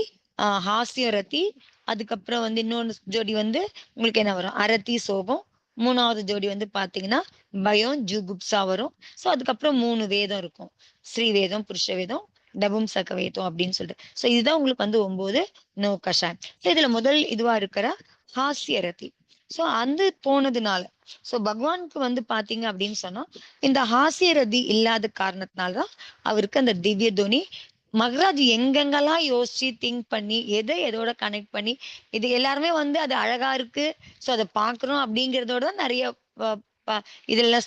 ஹாஸ்ய ரதி. அதுக்கப்புறம் வந்து இன்னொன்னு ஜோடி வந்து உங்களுக்கு என்ன வரும் அரதி சோகம். 3வது ஜோடி வந்து பாத்தீங்கன்னா பயம் ஜுகுப்சா வரும். சோ அதுக்கப்புறம் 3 வேதம் இருக்கும், ஸ்ரீ வேதம் புருஷ வேதம் டபும் சக வேதம் அப்படின்னு சொல்லிட்டு. சோ இதுதான் உங்களுக்கு வந்து 9 நோ கஷாயம். இதுல முதல் இதுவா இருக்கிற ஹாஸ்ய ரதி. சோ அந்த போனதுனால சோ பகவானுக்கு வந்து பாத்தீங்க அப்படின்னு சொன்னா இந்த ஹாஸ்ய ரதி இல்லாத காரணத்தினாலதான் அவருக்கு அந்த திவ்ய துவனி மகராஜ் எங்கெங்கெல்லாம் யோசிச்சு திங்க் பண்ணி எதை எதோட கனெக்ட் பண்ணி இது எல்லாருமே வந்து அது அழகா இருக்கு, ஸோ அதை பார்க்கறோம் அப்படிங்கிறதோட தான் நிறைய இதெல்லாம்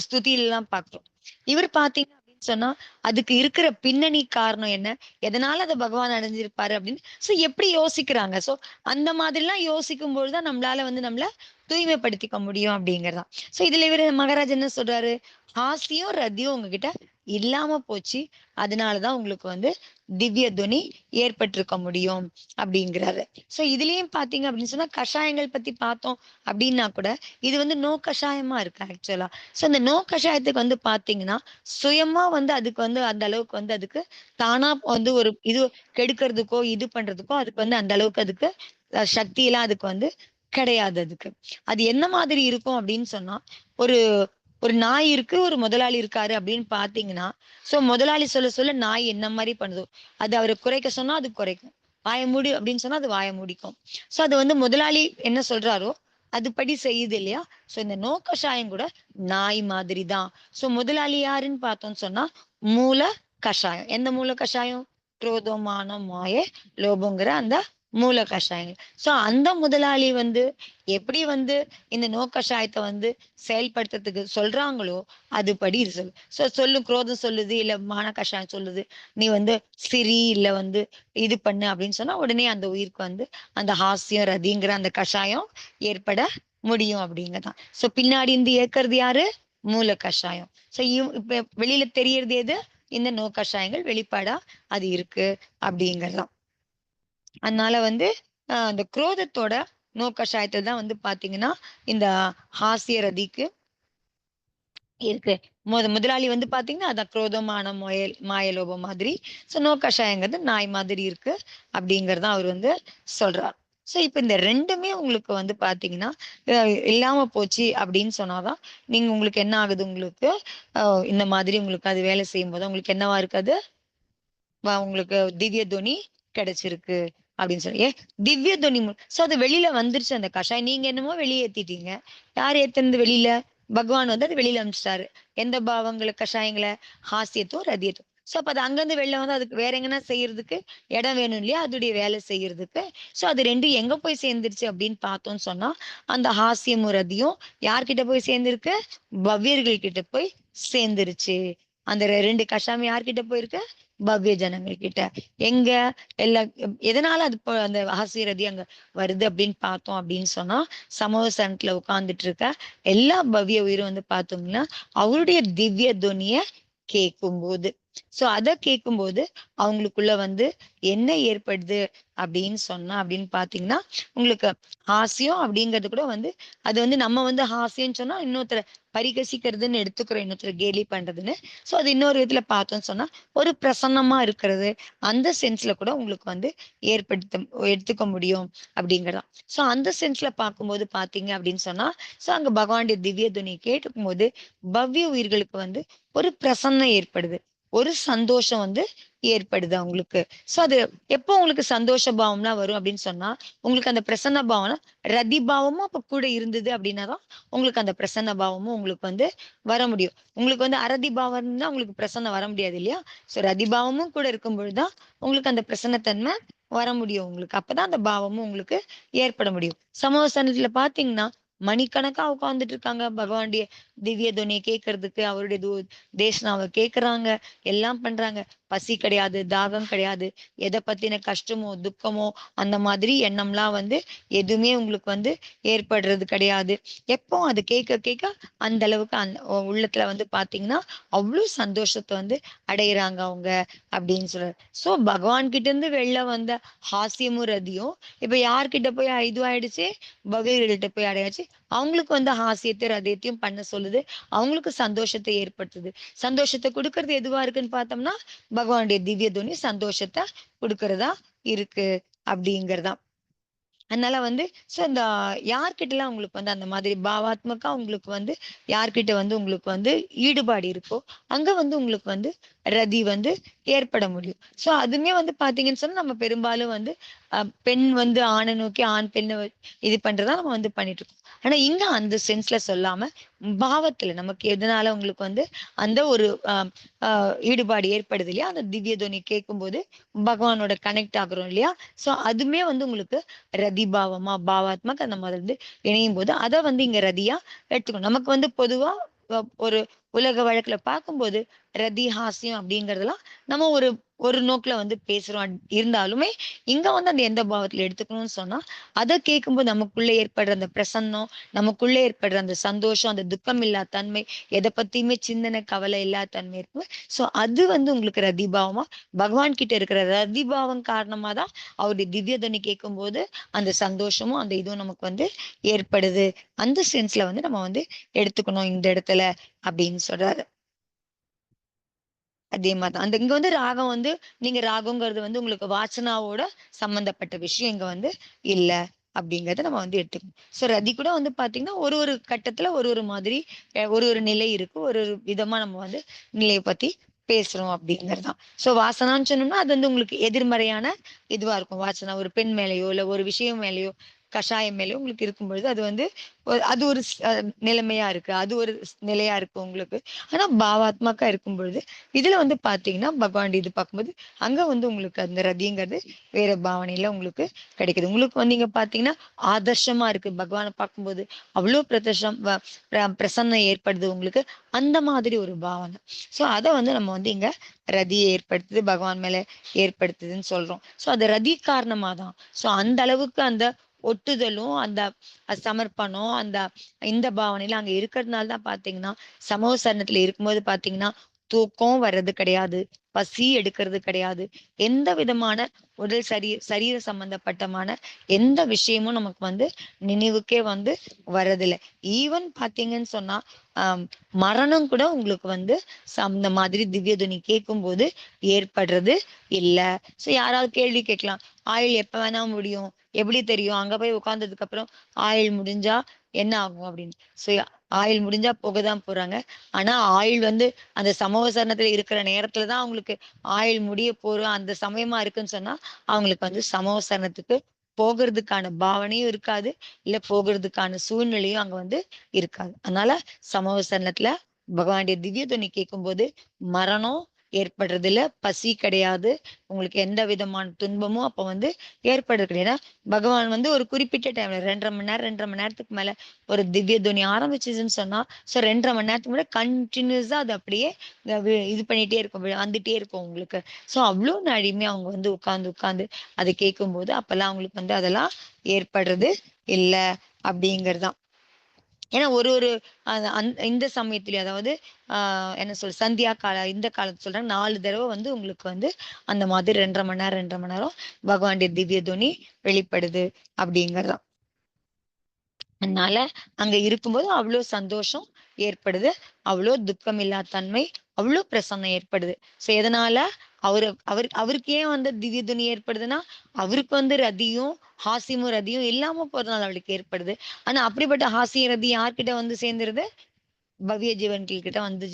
ஸ்துதியெல்லாம் பார்க்கிறோம். இவர் பாத்தீங்க அப்படின்னு சொன்னா அதுக்கு இருக்கிற பின்னணி காரணம் என்ன, எதனால அதை பகவான் அடைஞ்சிருப்பாரு அப்படின்னு ஸோ எப்படி யோசிக்கிறாங்க. ஸோ அந்த மாதிரிலாம் யோசிக்கும் பொழுதுதான் நம்மளால வந்து நம்மள தூய்மைப்படுத்திக்க முடியும் அப்படிங்கறதான். ஸோ இதுல இவரு மகாராஜ் என்ன சொல்றாரு, ஹாசியும் ரதியும் உங்ககிட்ட இல்லாம போச்சு, அதனாலதான் உங்களுக்கு வந்து திவ்ய துவனி ஏற்பட்டிருக்க முடியும் அப்படிங்கிறாரு. சோ இதுலயும் பாத்தீங்க அப்படின்னு சொன்னா கஷாயங்கள் பத்தி பார்த்தோம் அப்படின்னா கூட இது வந்து நோ கஷாயமா இருக்கு ஆக்சுவலா. சோ இந்த நோ கஷாயத்துக்கு வந்து பாத்தீங்கன்னா சுயமா வந்து அதுக்கு வந்து அந்த அளவுக்கு வந்து அதுக்கு தானா வந்து ஒரு இது கெடுக்கிறதுக்கோ இது பண்றதுக்கோ அதுக்கு வந்து அந்த அளவுக்கு அதுக்கு சக்தி எல்லாம் அதுக்கு வந்து கிடையாது. அதுக்கு அது என்ன மாதிரி இருக்கும் அப்படின்னு சொன்னா ஒரு ஒரு நாய் இருக்கு, ஒரு முதலாளி இருக்காரு அப்படின்னு பாத்தீங்கன்னா, சோ முதலாளி சொல்ல சொல்ல நாய் என்ன மாதிரி பண்ணுதோ அது அவரை குறைக்க சொன்னா அது குறைக்கும், வாய மூடி அப்படின்னு சொன்னா அது வாய மூடிக்கும். சோ அது வந்து முதலாளி என்ன சொல்றாரோ அதுபடி செய்யுது இல்லையா. சோ இந்த நோ கஷாயம் கூட நாய் மாதிரி தான். சோ முதலாளி யாருன்னு பார்த்தோம்னு சொன்னா மூல கஷாயம். எந்த மூல கஷாயம், குரோதமான மாய லோபங்கிற அந்த மூல கஷாயம். சோ அந்த முதலாளி வந்து எப்படி வந்து இந்த நோ கஷாயத்தை வந்து செயல்படுத்துறதுக்கு சொல்றாங்களோ அதுபடி இது சொல்லு. சோ சொல்லு, குரோதம் சொல்லுது இல்ல மான கஷாயம் சொல்லுது நீ வந்து சிரி இல்ல வந்து இது பண்ணு அப்படின்னு சொன்னா உடனே அந்த உயிருக்கு வந்து அந்த ஹாஸ்யம் ரதிங்கிற அந்த கஷாயம் ஏற்பட முடியும் அப்படிங்கதான். சோ பின்னாடி இருந்து ஏற்கிறது யாரு, மூல கஷாயம். சோ இப்ப வெளியில தெரியறது எது, இந்த நோ கஷாயங்கள் வெளிப்பாடா அது இருக்கு அப்படிங்கறதுதான். அதனால வந்து அந்த குரோதத்தோட நோ கஷாயத்தை தான் வந்து பாத்தீங்கன்னா இந்த ஹாஸ்ய ரதிக்கு இருக்கு. முதலாளி வந்து பாத்தீங்கன்னா அதான் குரோதமான மாயலோபம் மாதிரி. சோ நோ கஷாயங்கிறது நாய் மாதிரி இருக்கு அப்படிங்கறத அவர் வந்து சொல்றார். சோ இப்ப இந்த ரெண்டுமே உங்களுக்கு வந்து பாத்தீங்கன்னா இல்லாம போச்சு அப்படின்னு சொன்னாதான் நீங்க உங்களுக்கு என்ன ஆகுது, உங்களுக்கு இந்த மாதிரி உங்களுக்கு அது வேலை செய்யும் போது உங்களுக்கு என்னவா இருக்காது, உங்களுக்கு திவ்ய துவனி கிடைச்சிருக்கு அப்படின்னு சொல்லி திவ்ய துவனி. சோ அது வெளியில வந்துருச்சு அந்த கஷாயம், நீங்க என்னமோ வெளியே ஏத்திட்டீங்க. யார் ஏத்துனது வெளியில, பகவான் வந்து அது வெளியில அனுப்பிச்சிட்டாரு. எந்த பாவங்களை கஷாயங்களை, ஹாஸ்யத்தோ ரதியத்தோ. சோ அப்ப அது அங்கிருந்து வெளில வந்து அதுக்கு வேற எங்கன்னா செய்யறதுக்கு இடம் வேணும் இல்லையா, அதுடைய வேலை செய்யறதுக்கு. சோ அது ரெண்டும் எங்க போய் சேர்ந்துருச்சு அப்படின்னு பார்த்தோம்னு சொன்னா அந்த ஹாஸ்யமும் ரதியும் யார்கிட்ட போய் சேர்ந்திருக்கு, பவ்யர்கள் கிட்ட போய் சேர்ந்துருச்சு. அந்த ரெண்டு கஷாயம் யார்கிட்ட போயிருக்கு, பவ்ய ஜனங்கள் கிட்ட. எங்க எல்லா எதனால அது அந்த ஹாசிரதி அங்க வருது அப்படின்னு பார்த்தோம் அப்படின்னு சொன்னா சமோசனத்துல உட்கார்ந்துட்டு இருக்க எல்லா பவ்ய உயிரும் வந்து பார்த்தோம்னா அவருடைய திவ்ய துவனிய கேட்கும்போது, சோ அத கேட்கும்போது அவங்களுக்குள்ள வந்து என்ன ஏற்படுது அப்படின்னு சொன்னா அப்படின்னு பாத்தீங்கன்னா உங்களுக்கு ஹாஸ்யம் அப்படிங்கிறது கூட வந்து அது வந்து நம்ம வந்து ஹாஸ்யம்னு சொன்னா இன்னொருத்தர பரிகசிக்கிறதுன்னு எடுத்துக்கிறோம், இன்னொருத்தர கேலி பண்றதுன்னு. சோ அது இன்னொரு விதத்துல பார்த்தோம்னு சொன்னா ஒரு பிரசன்னமா இருக்கிறது, அந்த சென்ஸ்ல கூட உங்களுக்கு வந்து எடுத்துக்க முடியும் அப்படிங்கறதா. சோ அந்த சென்ஸ்ல பார்க்கும்போது பாத்தீங்க அப்படின்னு சொன்னா சோ அங்க பகவானுடைய திவ்ய துணி கேட்டுக்கும் போது பவ்ய உயிர்களுக்கு வந்து ஒரு பிரசன்னம் ஏற்படுது, ஒரு சந்தோஷம் வந்து ஏற்படுது அவங்களுக்கு. சோ அது எப்போ உங்களுக்கு சந்தோஷ பாவம்லாம் வரும் அப்படின்னு சொன்னா உங்களுக்கு அந்த பிரசன்ன பாவம் ரதி பாவமும் அப்ப கூட இருந்தது அப்படின்னாதான் உங்களுக்கு அந்த பிரசன்ன பாவமும் உங்களுக்கு வந்து வர முடியும். உங்களுக்கு வந்து அரதி பாவம் தான் உங்களுக்கு பிரசன்னம் வர முடியாது இல்லையா. சோ ரதி பாவமும் கூட இருக்கும் பொழுதுதான் உங்களுக்கு அந்த பிரசன்னத்தன்மை வர முடியும். உங்களுக்கு அப்பதான் அந்த பாவமும் உங்களுக்கு ஏற்பட முடியும். சமோசனத்துல பாத்தீங்கன்னா மணிக்கணக்கா உட்கார்ந்துட்டு இருக்காங்க பகவானுடைய திவ்ய துணியை கேட்கறதுக்கு, அவருடைய தேசனாவை கேட்கறாங்க, எல்லாம் பண்றாங்க. பசி கிடையாது, தாகம் கிடையாது, எதை பத்தின கஷ்டமோ துக்கமோ அந்த மாதிரி எண்ணம்லாம் வந்து எதுவுமே உங்களுக்கு வந்து ஏற்படுறது கிடையாது. எப்போ அது கேட்க கேட்க அந்த அளவுக்கு அந்த உள்ளத்துல வந்து பாத்தீங்கன்னா அவ்வளவு சந்தோஷத்தை வந்து அடையிறாங்க அவங்க அப்படின்னு சொல்றாரு. சோ பகவான் கிட்ட இருந்து வெளில வந்த ஹாஸ்யமும் ரதியும் இப்ப யார்கிட்ட போய் இதுவாயிடுச்சு, பகவீர்கள்ட்ட போய் அடையாச்சு. அவங்களுக்கு வந்து ஹாஸ்யத்தை ரதயத்தையும் பண்ண சொல்லுது, அவங்களுக்கு சந்தோஷத்தை ஏற்படுத்துது. சந்தோஷத்தை கொடுக்கறது எதுவா இருக்குன்னு பார்த்தோம்னா பகவானுடைய திவ்ய துணி சந்தோஷத்தை கொடுக்கறதா இருக்கு அப்படிங்கறதா. அதனால வந்து சோ இந்த யார்கிட்டலாம் உங்களுக்கு வந்து அந்த மாதிரி பாவாத்மகா உங்களுக்கு வந்து யார்கிட்ட வந்து உங்களுக்கு வந்து ஈடுபாடு இருக்கோ அங்க வந்து உங்களுக்கு வந்து ரதி வந்து ஏற்பட முடியும். சோ அதுமே வந்து பாத்தீங்கன்னு சொன்னா நம்ம பெரும்பாலும் வந்து பெண் வந்து ஆணை நோக்கி, ஆண் பெண்ணை இது பண்றதா நம்ம வந்து பண்ணிட்டு இருக்கோம். ஆனா இங்க அந்த சென்ஸ்ல சொல்லாம பாவத்துல நமக்கு எதனால உங்களுக்கு வந்து அந்த ஒரு ஈடுபாடு ஏற்படுது இல்லையா, அந்த திவ்ய துவனி கேட்கும்போது பகவானோட கனெக்ட் ஆகுறோம் இல்லையா. சோ அதுமே வந்து உங்களுக்கு ரதி பாவமா பாவாத்மக் அந்த மாதிரி வந்து இணையும் போது அதை வந்து இங்க ரதியா எடுத்துக்கணும். நமக்கு வந்து பொதுவா ஒரு உலக வழக்குல பார்க்கும்போது ரதி ஹாஸ்யம் அப்படிங்கறதெல்லாம் நம்ம ஒரு ஒரு நோக்குல வந்து பேசுறோம். இருந்தாலுமே இங்க வந்து அந்த எந்த பாவத்துல எடுத்துக்கணும்னு சொன்னா அதை கேட்கும்போது நமக்குள்ள ஏற்படுற அந்த பிரசன்னம், நமக்குள்ள ஏற்படுற அந்த சந்தோஷம், அந்த துக்கம் இல்லா தன்மை, எதை பத்தியுமே சிந்தனை கவலை இல்லாத தன்மை இருக்கு. சோ அது வந்து உங்களுக்கு ரதிபாவமா பகவான் கிட்ட இருக்கிற ரதிபாவம் காரணமா தான் அவருடைய திவ்யதனி கேட்கும் போது அந்த சந்தோஷமும் அந்த இதுவும் நமக்கு வந்து ஏற்படுது. அந்த சென்ஸ்ல வந்து நம்ம வந்து எடுத்துக்கணும் இந்த இடத்துல அப்படின்னு சொல்றாரு. அதே மாதிரிதான் அந்த இங்க வந்து ராகம் வந்து நீங்க ராகங்கிறது வந்து உங்களுக்கு வாசனாவோட சம்பந்தப்பட்ட விஷயம் இங்க வந்து இல்ல அப்படிங்கறத நம்ம வந்து எடுத்துக்கணும். சோ ரதி கூட வந்து பாத்தீங்கன்னா ஒரு ஒரு கட்டத்துல ஒரு ஒரு மாதிரி ஒரு ஒரு நிலை இருக்கு. ஒரு ஒரு விதமா நம்ம வந்து நிலையை பத்தி பேசுறோம் அப்படிங்கறதுதான். சோ வாசனான்னு சொன்னோம்னா அது வந்து உங்களுக்கு எதிர்மறையான இதுவா இருக்கும். வாசனா ஒரு பெண் மேலயோ இல்ல ஒரு விஷயம் மேலயோ கஷாயம் மேலயோ உங்களுக்கு இருக்கும் பொழுது அது வந்து அது ஒரு நிலைமையா இருக்கு, அது ஒரு நிலையா இருக்கு உங்களுக்கு. ஆனா பாவாத்மக்கா இருக்கும் பொழுது இதுல வந்து பாத்தீங்கன்னா பகவான் இது பார்க்கும்போது அங்க வந்து உங்களுக்கு அந்த ரதிங்கிறது வேற பாவனையில உங்களுக்கு கிடைக்குது. உங்களுக்கு வந்து இங்க பாத்தீங்கன்னா ஆதர்ஷமா இருக்கு. பகவானை பார்க்கும்போது அவ்வளவு பிரசன்னம் ஏற்படுது உங்களுக்கு. அந்த மாதிரி ஒரு பாவனை. சோ அதை வந்து நம்ம வந்து இங்க ரதியை ஏற்படுத்துது, பகவான் மேல ஏற்படுத்துதுன்னு சொல்றோம். சோ அது ரதி காரணமா தான். சோ அந்த அளவுக்கு அந்த ஒட்டுதலும் அந்த சமர்ப்பணம் அந்த இந்த பாவனையில அங்க இருக்கிறதுனால தான் பாத்தீங்கன்னா சமோசரணத்துல இருக்கும்போது பாத்தீங்கன்னா தூக்கம் வர்றது கிடையாது, பசி எடுக்கிறது கிடையாது, எந்த விதமான உடல் சரீர சம்பந்தப்பட்டமான எந்த விஷயமும் நமக்கு வந்து நினைவுக்கே வந்து வர்றதில்லை. ஈவன் பாத்தீங்கன்னு சொன்னா ஆஹ் மரணம் கூட உங்களுக்கு வந்து அந்த மாதிரி திவ்யதுனி கேட்கும் போது ஏற்படுறது இல்ல. சோ யாராவது கேள்வி கேட்கலாம், ஆயுள் எப்ப வேணா முடியும், எப்படி தெரியும், அங்க போய் உட்கார்ந்ததுக்கு அப்புறம் ஆயுள் முடிஞ்சா என்ன ஆகும் அப்படின்னு. சோ ஆயுள் முடிஞ்சா போகதான் போறாங்க. ஆனா ஆயுள் வந்து அந்த சமோசரணத்துல இருக்கிற நேரத்துலதான் அவங்களுக்கு ஆயுள் முடிய போறோம் அந்த சமயமா இருக்குன்னு சொன்னா அவங்களுக்கு வந்து சமோசரணத்துக்கு போகிறதுக்கான பாவனையும் இருக்காது, இல்ல போகிறதுக்கான சூழ்நிலையும் அங்க வந்து இருக்காது. அதனால சமோசரணத்துல பகவானுடைய திவ்ய துணி கேட்கும்போது மரணம் ஏற்படுறது இல்ல, பசி கிடையாது, உங்களுக்கு எந்த விதமான துன்பமும் அப்ப வந்து ஏற்படுறது கிடையாது. ஏன்னா பகவான் வந்து ஒரு குறிப்பிட்ட டைம்ல 2.5 மணி நேரத்துக்கு மேல ஒரு திவ்ய துணி ஆரம்பிச்சுதுன்னு சொன்னா சோ 2.5 மணி நேரத்துக்கு முன்னாடி கண்டினியூஸா அது அப்படியே இது பண்ணிட்டே இருக்கும், வந்துட்டே இருக்கும் உங்களுக்கு. சோ அவ்வளவு நாளையுமே அவங்க வந்து உட்கார்ந்து உட்கார்ந்து அதை கேட்கும்போது அப்பெல்லாம் அவங்களுக்கு வந்து அதெல்லாம் ஏற்படுறது இல்ல அப்படிங்கறதுதான். ஏன்னா ஒரு ஒரு இந்த சமயத்திலயும் அதாவது என்ன சந்தியா கால இந்த காலத்து சொல்றாங்க 4 தடவை வந்து உங்களுக்கு வந்து அந்த மாதிரி 2.5 மணி நேரம் பகவானுடைய திவ்ய துணி வெளிப்படுது அப்படிங்கறதுதான். அதனால அங்க இருக்கும்போது அவ்வளவு சந்தோஷம் ஏற்படுது, அவ்வளோ துக்கம் இல்லா தன்மை, அவ்வளோ பிரசன்னம் ஏற்படுது. சோ எதனால அவருக்கு ஏன் வந்து திவ்ய துணி ஏற்படுதுன்னா அவருக்கு வந்து ரதியும் ஹாசியமும் ரதியும் இல்லாம போறதுனால அவளுக்கு ஏற்படுது. ஆனா அப்படிப்பட்ட ஹாசிய ரதி யார்கிட்ட வந்து சேர்ந்துருது, பவ்ய ஜீவன்கள் கிட்ட வந்து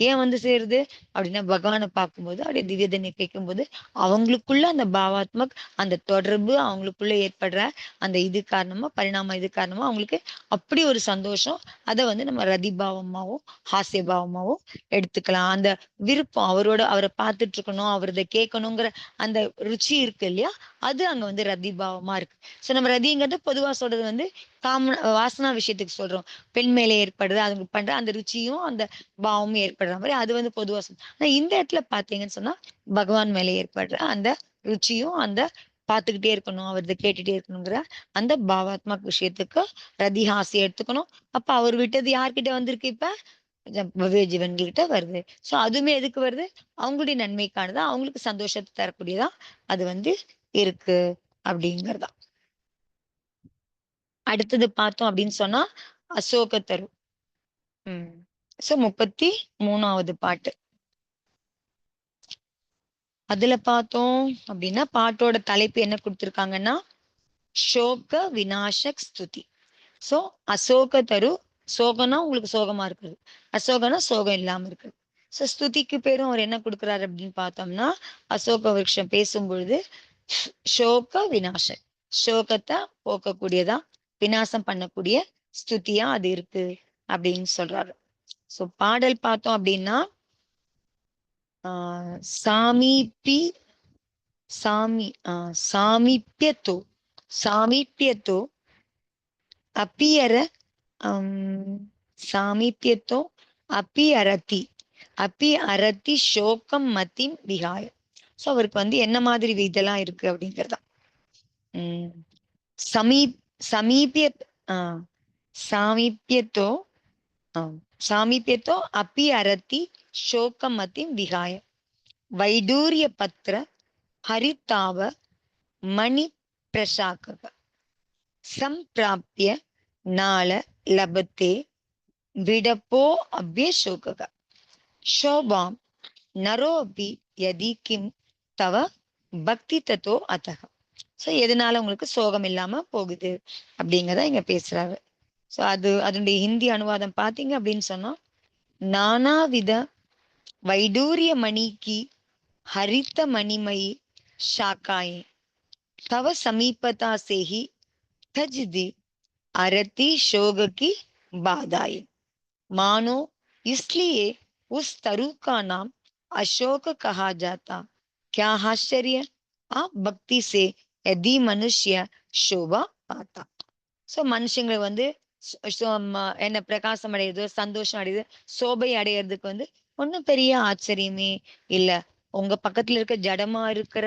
ஏன் வந்து சேருது அப்படின்னா பகவானை பார்க்கும்போது அப்படியே திவ்யதனை கேட்கும்போது அவங்களுக்குள்ள அந்த பாவாத்மக் அந்த தொடர்பு அவங்களுக்குள்ள ஏற்படுற அந்த இது காரணமா பரிணாம இது காரணமா அவங்களுக்கு அப்படி ஒரு சந்தோஷம். அதை வந்து நம்ம ரதி பாவமாவும் ஹாஸ்ய பாவமாவும் எடுத்துக்கலாம். அந்த விருப்பம் அவரை பார்த்துட்டு இருக்கணும், அவரதை கேட்கணுங்கிற அந்த ருச்சி இருக்கு இல்லையா, அது அங்க வந்து ரதி பாவமா இருக்கு. சோ நம்ம ரதிங்கிறது பொதுவா சொல்றது வந்து வாசனா விஷயத்துக்கு சொல்றோம். பெண் மேல ஏற்படுது அதுங்க பண்ற அந்த ருச்சியும் அந்த பாவமும் ஏற்படுற மாதிரி அது வந்து பொதுவா ஆனா இந்த இடத்துல பாத்தீங்கன்னு சொன்னா பகவான் மேல ஏற்படுற அந்த ருச்சியும் அந்த பாத்துக்கிட்டே இருக்கணும், அவரது கேட்டுட்டே இருக்கணுங்கிற அந்த பாவாத்மக் விஷயத்துக்கு ரதிஹாசி எடுத்துக்கணும். அப்ப அவர் விட்டது யார்கிட்ட வந்திருக்கு இப்ப, பவ்ய ஜீவன்கிட்ட வருது. சோ அதுவுமே எதுக்கு வருது, அவங்களுடைய நன்மைக்கானதா, அவங்களுக்கு சந்தோஷத்தை தரக்கூடியதா அது வந்து இருக்கு அப்படிங்கறதா. அடுத்தது பார்த்தோம் அப்படின்னு சொன்னா அசோகத்தரு. சோ 33வது பாட்டு. அதுல பார்த்தோம் அப்படின்னா பாட்டோட தலைப்பு என்ன கொடுத்திருக்காங்கன்னா சோக விநாசக் ஸ்துதி. சோ அசோக தரு, சோகம்னா உங்களுக்கு சோகமா இருக்குது, அசோகனா சோகம் இல்லாம இருக்குது. சோ ஸ்துதிக்கு பேரும் அவர் என்ன கொடுக்குறாரு அப்படின்னு பார்த்தோம்னா அசோக விருட்சம் பேசும் பொழுது சோக விநாச, சோகத்தை போக்கக்கூடியதா, விநாசம் பண்ணக்கூடிய ஸ்துதியா அது இருக்கு அப்படின்னு சொல்றாரு. சோ பாடல் பார்த்தோம் அப்படின்னா சாமீபி சாமீபியத்தோ சாமீபியத்தோ அப்பியர சாமீபியத்தோ அப்பி அரத்தி சோகம் மத்திம் விகாய. சோ அவருக்கு வந்து என்ன மாதிரி இதெல்லாம் இருக்கு அப்படிங்கறதா. சமீப் சமீபிய சாமீபியத்தோ சாமீபியத்தோ அப்பி அரத்தி சோகம் மத்திம் விகாய வைடூரிய பத்திர ஹரிதாவ மணி பிரசாக சம்பிராப்ய நாள லபத்தே விடப்போ அபிய சோகக சோபாம் நரோபி யதி கிம் தவ பக்தி தத்தோ அத்தக. சோ எதனால உங்களுக்கு சோகம் இல்லாம போகுது அப்படிங்கறத இங்க பேசுறாரு. சோ அதனுடைய ஹிந்தி அனுவாதம் பாத்தீங்க அப்படின்னு சொன்னா, நானாவித வைடூரிய மணிக்கு ஹரித்த மணிமயி शाखाएं तव समीपता से ही तजदी अरती शोग की बाधाएं मानो इसलिए उस तरु का नाम अशोक कहा जाता। क्या आश्चर्य, आप भक्ति से यदि मनुष्य शोभा पाता. சோ மனுஷங்களை வந்து என்ன பிரகாசம் அடையுது, சந்தோஷம் அடையுது, சோபை அடையிறதுக்கு வந்து ஒன்னும் பெரிய ஆச்சரியமே இல்ல. உங்க பக்கத்துல இருக்க ஜடமா இருக்கிற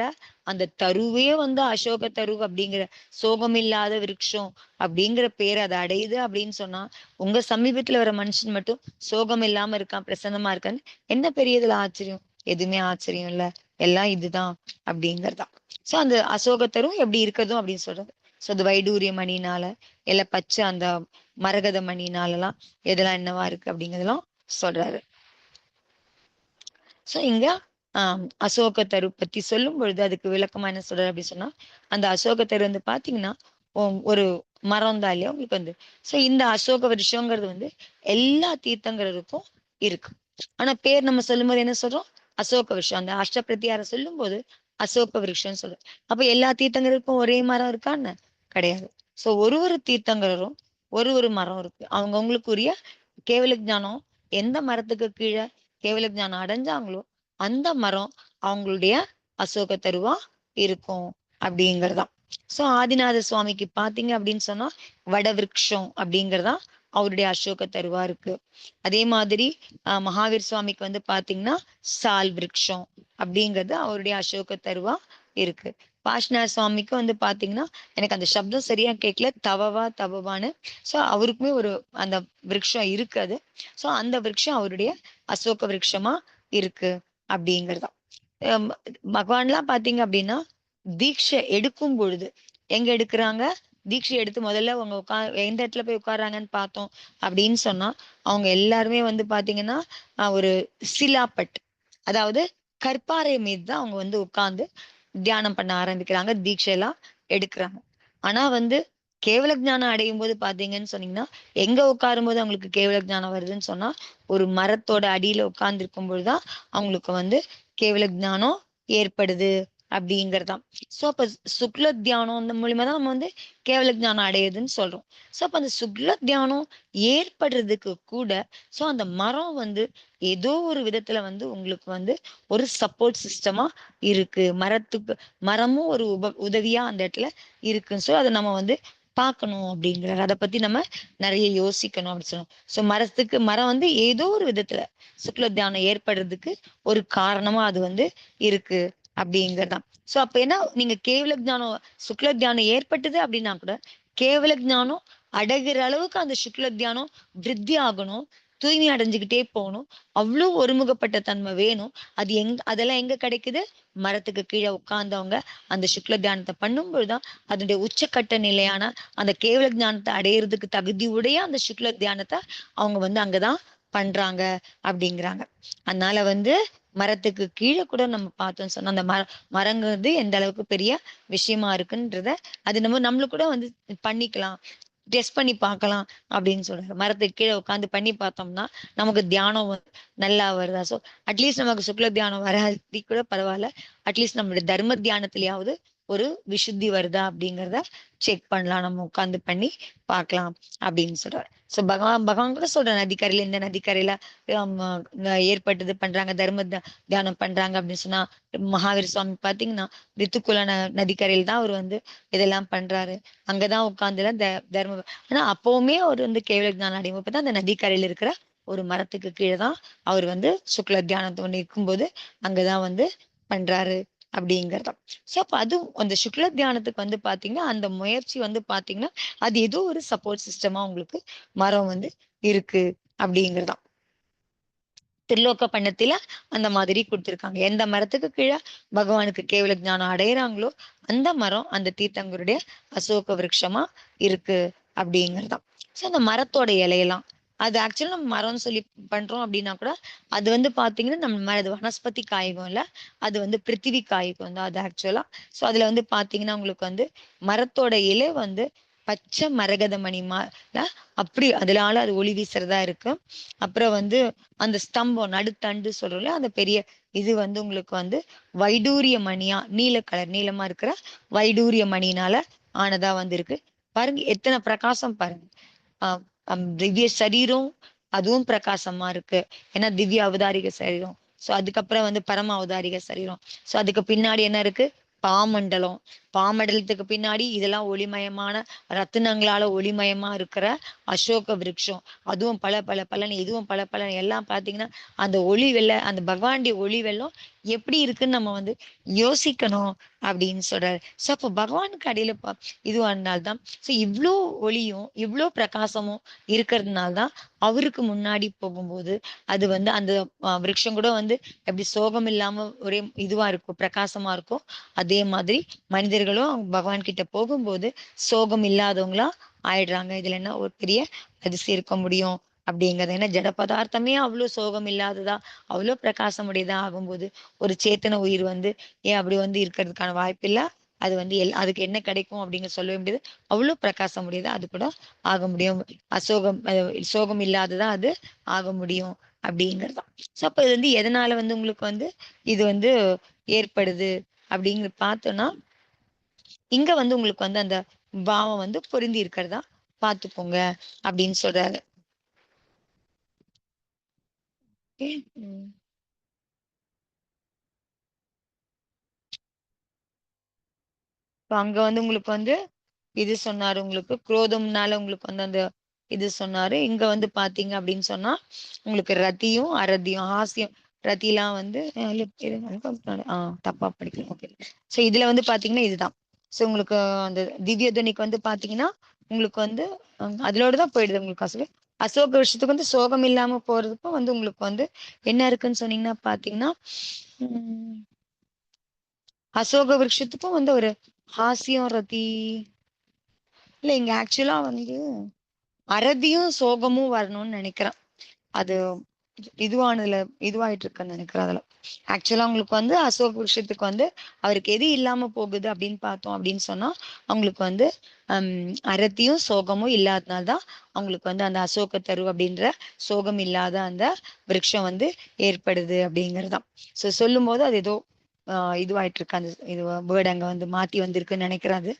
அந்த தருவே வந்து அசோக தரு அப்படிங்கிற சோகம் இல்லாத விருட்சம் அப்படிங்கிற பேர் அதை அடையுது அப்படின்னு சொன்னா, உங்க சமீபத்துல வர மனுஷன் மட்டும் சோகம் இல்லாம இருக்கான், பிரசன்னமா இருக்கான்னு என்ன பெரியதுல ஆச்சரியம்? எதுவுமே ஆச்சரியம் இல்ல, எல்லாம் இதுதான் அப்படிங்கறதா. சோ அந்த அசோகத்தரும் எப்படி இருக்கிறதும் அப்படின்னு சொல்றது. சோ அது வைடூரிய மணினால இல்ல பச்சை அந்த மரகத மணினாலலாம் எதெல்லாம் என்னவா இருக்கு அப்படிங்கறதெல்லாம் சொல்றாரு. சோ இங்க அசோகத்தரு பத்தி சொல்லும் பொழுது அதுக்கு விளக்கமா என்ன சொல்றாரு அப்படின்னு சொன்னா, அந்த அசோகத்தரு வந்து பாத்தீங்கன்னா ஒரு மரம் தான் இல்லையா உங்களுக்கு வந்து. சோ இந்த அசோக வருஷங்கிறது வந்து எல்லா தீர்த்தங்களுக்கும் இருக்கு. ஆனா பேர் நம்ம சொல்லும் போது என்ன சொல்றோம்? அசோக விஷயம். அந்த அஷ்ட பிரத்தியாரம் சொல்லும் போது அசோக விருஷம்னு சொல்றோம். அப்ப எல்லா தீர்த்தங்களுக்கும் ஒரே மரம் இருக்கான்னு கிடையாது. சோ ஒரு தீர்த்தங்களும் ஒரு மரம் இருக்கு. அவங்கவுங்களுக்குரிய கேவல ஞானம் எந்த மரத்துக்கு கீழே கேவல ஞானம் அடைஞ்சாங்களோ அந்த மரம் அவங்களுடைய அசோக தருவா இருக்கும் அப்படிங்கறதா. சோ ஆதிநாத சுவாமிக்கு பாத்தீங்க அப்படின்னு சொன்னா வடவிருக்ஷம் அப்படிங்கறதா அவருடைய அசோக தருவா இருக்கு. அதே மாதிரி மகாவீர் சுவாமிக்கு வந்து பாத்தீங்கன்னா சால் விருட்சம் அப்படிங்கிறது அவருடைய அசோக தருவா இருக்கு. பாஷ்ணா சுவாமிக்கு வந்து பாத்தீங்கன்னா எனக்கு அந்த சப்தம் சரியா கேட்கல, தவவான்னு. சோ அவருக்குமே ஒரு அந்த விருட்சம் இருக்கு அது. சோ அந்த விருட்சம் அவருடைய அசோக விருட்சமா இருக்கு அப்படிங்கறதா. பகவான்லாம் பாத்தீங்க அப்படின்னா தீட்சை எடுக்கும் பொழுது எங்க எடுக்கிறாங்க? தீட்சை எடுத்து முதல்ல அவங்க எந்த இடத்துல போய் உட்கார்றாங்கன்னு பார்த்தோம் அப்படின்னு சொன்னா, அவங்க எல்லாருமே வந்து பாத்தீங்கன்னா ஒரு சிலாப்பட், அதாவது கற்பாறை மீது தான் அவங்க வந்து உட்கார்ந்து தியானம் பண்ண ஆரம்பிக்கிறாங்க, தீட்சையெல்லாம் எடுக்கிறாங்க. ஆனா வந்து கேவல ஞானம் அடையும் போது பாத்தீங்கன்னு சொன்னீங்கன்னா, எங்க உட்காரும் போது அவங்களுக்கு கேவல ஞானம் வருதுன்னு சொன்னா, ஒரு மரத்தோட அடியில உட்கார்ந்து இருக்கும் பொழுதுதான் அவங்களுக்கு வந்து கேவல ஞானம் ஏற்படுது அப்படிங்கறதாம். சோ அப்ப சுக்ல தியானம் இந்த மூலியமா தான் நம்ம வந்து கேவல ஞானம் அடையுதுன்னு சொல்றோம். சோ அப்ப அந்த சுக்ல தியானம் ஏற்படுறதுக்கு கூட சோ அந்த மரம் வந்து ஏதோ ஒரு விதத்துல வந்து உங்களுக்கு வந்து ஒரு சப்போர்ட் சிஸ்டமா இருக்கு. மரமும் ஒரு உதவியா அந்த இடத்துல இருக்கு. சோ அதை நம்ம வந்து பார்க்கணும் அப்படிங்கிறார். அதை பத்தி நம்ம நிறைய யோசிக்கணும் அப்படின்னு சொல்லணும். சோ மரம் வந்து ஏதோ ஒரு விதத்துல சுக்ல தியானம் ஏற்படுறதுக்கு ஒரு காரணமா அது வந்து இருக்கு அப்படிங்கறதான். சோ அப்ப என்ன, நீங்க கேவல ஞானம் சுக்ல தியானம் ஏற்பட்டது அப்படின்னா கூட கேவல ஞானம் அடைகிற அளவுக்கு அந்த சுக்ல தியானம் விருத்தி ஆகணும், தூய்மை அடைஞ்சுக்கிட்டே போகணும், அவ்வளவு ஒருமுகப்பட்ட தன்மை வேணும். அது அதெல்லாம் எங்க கிடைக்குது? மரத்துக்கு கீழே உட்கார்ந்தவங்க அந்த சுக்ல தியானத்தை பண்ணும்பொழுதுதான் அதனுடைய உச்சக்கட்ட நிலையான அந்த கேவல ஞானத்தை அடையிறதுக்கு தகுதியுடைய அந்த சுக்ல தியானத்தை அவங்க வந்து அங்கதான் பண்றாங்க அப்படிங்கிறாங்க. அதனால வந்து மரத்துக்கு கீழே கூட நம்ம பார்த்தோம்னு சொன்னா அந்த மரங்கிறது எந்த அளவுக்கு பெரிய விஷயமா இருக்குன்றத அது நம்மளுக்கு கூட வந்து பண்ணிக்கலாம், டெஸ்ட் பண்ணி பார்க்கலாம் அப்படின்னு சொல்றாரு. மரத்துக்கு கீழே உட்காந்து பண்ணி பார்த்தோம்னா நமக்கு தியானம் நல்லா வருதா? சோ அட்லீஸ்ட் நமக்கு சுக்ல தியானம் வராது கூட பரவாயில்ல, அட்லீஸ்ட் நம்மளுடைய தர்ம தியானத்திலேயாவது ஒரு விசுத்தி வருதா அப்படிங்கிறத செக் பண்ணலாம், நம்ம உட்கார்ந்து பண்ணி பார்க்கலாம் அப்படின்னு சொல்றாரு. சோ பகவான் கூட சொல்ற, நதிக்கரையில இந்த நதிக்கரையில ஏற்பட்டது பண்றாங்க, தியானம் பண்றாங்க அப்படின்னு சொன்னா, மகாவீர் சுவாமி பாத்தீங்கன்னா ரித்துக்குல நதிக்கரையில் தான் அவர் வந்து இதெல்லாம் பண்றாரு. அங்கதான் உட்கார்ந்துல தர்ம ஆனா அப்பவுமே அவர் வந்து கேவல ஞானம் அடையும் போது அந்த நதிக்கரையில இருக்கிற ஒரு மரத்துக்கு கீழே தான் அவர் வந்து சுக்ல தியானத்தோட இருக்கும்போது அங்கதான் வந்து பண்றாரு அப்படிங்கறதா. சோ அப்ப அதுவும் அந்த சுக்ல தியானத்துக்கு வந்து பாத்தீங்கன்னா அந்த முயற்சி வந்து பாத்தீங்கன்னா அது ஏதோ ஒரு சப்போர்ட் சிஸ்டமா உங்களுக்கு மரம் வந்து இருக்கு அப்படிங்கறதா. திருலோக பண்ணத்தில அந்த மாதிரி கொடுத்திருக்காங்க. எந்த மரத்துக்கு கீழே பகவானுக்கு கேவல ஞானம் அடையறாங்களோ அந்த மரம் அந்த தீர்த்தங்கருடைய அசோக விருட்சமா இருக்கு அப்படிங்கறதாம். சோ அந்த மரத்தோட இலையெல்லாம் அது ஆக்சுவலா நம்ம மரம்னு சொல்லி பண்றோம் அப்படின்னா கூட அது வந்து பாத்தீங்கன்னா நம்ம அது வனஸ்பதி காய்கம் இல்ல, அது வந்து பிருத்திவி காய்கம் தான் அது ஆக்சுவலா. சோ அதுல வந்து பாத்தீங்கன்னா உங்களுக்கு வந்து மரத்தோட இலை வந்து பச்சை மரகத அப்படி அதனால அது ஒளி வீசுறதா இருக்கு. அப்புறம் வந்து அந்த ஸ்தம்பம் நடுத்தண்டு சொல்றோம்ல அந்த பெரிய இது வந்து உங்களுக்கு வந்து வைடூரிய மணியா நீல கலர் நீளமா இருக்கிற வைடூரிய மணினால ஆனதா வந்து இருக்கு. பாருங்க எத்தனை பிரகாசம் பாருங்க. ஆஹ் திவ்ய சரீரம் அதுவும் பிரகாசமா இருக்கு. ஏன்னா திவ்ய அவதாரிக சரீரம். சோ அதுக்கப்புறம் வந்து பரம அவதாரிக சரீரம். சோ அதுக்கு பின்னாடி என்ன இருக்கு? பாமண்டலம். பாமண்டலத்துக்கு பின்னாடி இதெல்லாம் ஒளிமயமான ரத்தினங்களால ஒளிமயமா இருக்கிற அசோக விருட்சம். அதுவும் பல பல பலன், இதுவும் பல பலன் எல்லாம் பாத்தீங்கன்னா அந்த ஒளி அந்த பகவானுடைய ஒளி வெள்ளம் எப்படி இருக்குன்னு நம்ம வந்து யோசிக்கணும் அப்படின்னு சொல்றாரு. சோ அப்ப பகவானுக்கு அடியில இதுவானால்தான் சோ இவ்ளோ ஒளியும் இவ்ளோ பிரகாசமும் இருக்கிறதுனால்தான் அவருக்கு முன்னாடி போகும்போது அது வந்து அந்த விருட்சம் கூட வந்து எப்படி சோகம் இல்லாம ஒரே இதுவா இருக்கும், பிரகாசமா இருக்கும். அதே மாதிரி மனிதர்களும் பகவான் கிட்ட போகும்போது சோகம் இல்லாதவங்களா ஆயிடுறாங்க. இதுல என்ன ஒரு பெரிய அதிசயம் இருக்க முடியும் அப்படிங்கிறது. ஏன்னா ஜட பதார்த்தமே அவ்வளவு சோகம் இல்லாததா அவ்வளவு பிரகாசம் உடையதா ஆகும்போது ஒரு சேத்தன உயிர் வந்து ஏன் அப்படி வந்து இருக்கிறதுக்கான வாய்ப்பு இல்ல. அது வந்து அதுக்கு என்ன கிடைக்கும் அப்படிங்க சொல்லவே முடியாது. அவ்வளவு பிரகாசம் உடையதா அது கூட ஆக முடியும். சோகம் இல்லாததா அது ஆக முடியும் அப்படிங்கறதுதான். சோ அப்ப இது வந்து எதனால வந்து உங்களுக்கு வந்து இது வந்து ஏற்படுது அப்படிங்கிற பார்த்தோம்னா இங்க வந்து உங்களுக்கு வந்து அந்த பாவம் வந்து பொருந்தி இருக்கிறதா பாத்துக்கோங்க அப்படின்னு சொல்றாரு. Okay. இப்ப அங்க வந்து உங்களுக்கு வந்து இது சொன்னாரு, உங்களுக்கு குரோதம்னால உங்களுக்கு வந்து அந்த இது சொன்னாரு. இங்க வந்து பாத்தீங்க அப்படின்னு சொன்னா உங்களுக்கு ரதியும் அரதியும் ஹாஸ்யம். ரதிலாம் வந்து தப்பா படிக்கல. ஓகே. சோ இதுல வந்து பாத்தீங்கன்னா இதுதான். சோ உங்களுக்கு அந்த திவ்ய துணிக்கு வந்து பாத்தீங்கன்னா உங்களுக்கு வந்து அதுலோட தான் போயிடுது உங்களுக்கு அசோக அசோக விஷயத்துக்கு வந்து சோகம் இல்லாம போறதுக்கும் வந்து உங்களுக்கு வந்து என்ன இருக்குன்னு சொன்னீங்கன்னா பாத்தீங்கன்னா உம் அசோக விருட்சத்துக்கும் வந்து ஒரு ஹாஸ்யம் ரதி இல்ல இங்க ஆக்சுவலா வந்து அரதியும் சோகமும் வரணும்னு நினைக்கிறேன். அது இதுவானதுல இதுவாயிட்டு இருக்குன்னு நினைக்கிறேன். அதுல ஆக்சுவலா உங்களுக்கு வந்து அசோக விஷயத்துக்கு வந்து அவருக்கு எது இல்லாம போகுது அப்படின்னு பார்த்தோம் அப்படின்னு சொன்னா அவங்களுக்கு வந்து அரத்தியும் சோகமும் இல்லாதனால்தான் அவங்களுக்கு வந்து அந்த அசோக தரு அப்படின்ற சோகம் இல்லாத அந்த விருட்சம் வந்து ஏற்படுது அப்படிங்கறதுதான். சோ சொல்லும் போது அது ஏதோ இதுவாயிட்டு இருக்கு அந்த இது வேர்டு அங்க வந்து மாத்தி வந்திருக்குன்னு நினைக்கிறாரு.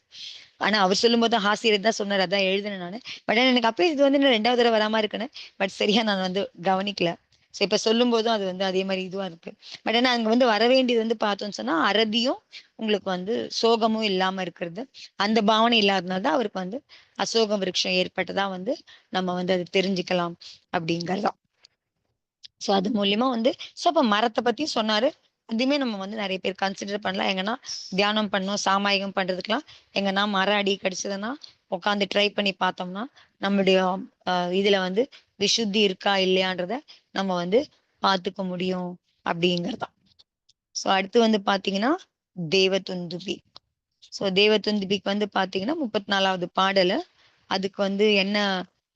ஆனா அவர் சொல்லும் போது ஹாசியர் தான் சொன்னார், அதான் எழுதினேன் நானு. பட் எனக்கு அப்பயே இது வந்து இன்னும் 2வது தடவை வராம இருக்குன்னு பட் சரியா நான் வந்து கவனிக்கல. சோ இப்ப சொல்லும் போதும் அது வந்து அதே மாதிரி இதுவா இருக்கு. பட் ஏன்னா அங்க வந்து வர வேண்டியது வந்து பார்த்தோம்னு சொன்னா அரதியும் உங்களுக்கு வந்து சோகமும் இல்லாம இருக்கிறது. அந்த பாவனை இல்லாதனால அவருக்கு வந்து அசோக விருட்சம் ஏற்பட்டதா வந்து நம்ம வந்து அது தெரிஞ்சுக்கலாம் அப்படிங்கறதா. சோ அது மூலியமா வந்து சோ அப்ப மரத்தை பத்தி சொன்னாரு. அதுவுமே நம்ம வந்து நிறைய பேர் கன்சிடர் பண்ணலாம். எங்கன்னா தியானம் பண்ணணும் சாமாயிகம் பண்றதுக்கெல்லாம் எங்கன்னா மரம் அடி கிடைச்சதுன்னா உட்காந்து ட்ரை பண்ணி பார்த்தோம்னா நம்மளுடைய இதுல வந்து விசுத்தி இருக்கா இல்லையான்றத நம்ம வந்து பார்த்துக்க முடியும் அப்படிங்கறதான். சோ அடுத்து வந்து பாத்தீங்கன்னா தேவதுந்துபி. சோ தேவதுந்துபிக்கு வந்து பாத்தீங்கன்னா 34வது பாடல். அதுக்கு வந்து என்ன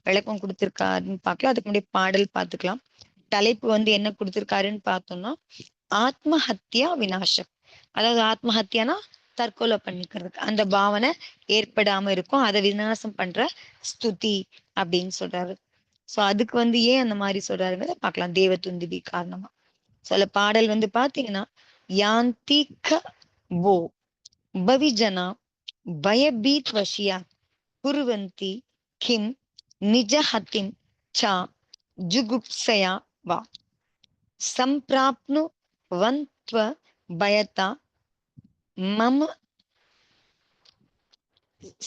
விளக்கம் கொடுத்திருக்காருன்னு பார்க்கலாம். அதுக்கு முன்னாடி பாடல் பார்த்துக்கலாம். தலைப்பு வந்து என்ன கொடுத்திருக்காருன்னு பார்த்தோம்னா ஆத்மஹத்யா விநாசம். அதாவது ஆத்மஹத்யானா தற்கொலை பண்ணிக்கிறதுக்கு அந்த பாவனை ஏற்படாம இருக்கும், அதை விநாசம் பண்ற ஸ்துதி அப்படின்னு சொல்றாரு. சோ அதுக்கு வந்து ஏன் அந்த மாதிரி சொல்றாருங்கிறத பார்க்கலாம். தேவதுந்துபி காரணமா சில பாடல் வந்து பாத்தீங்கன்னா யாந்திக போ பவிஜனா பயபீத் வஷியா குருவந்தி கிம் நிஜஹதிம் ச ஜுகுப்சயா வா சம்பிராப்னு வந்த்வ பயதா மம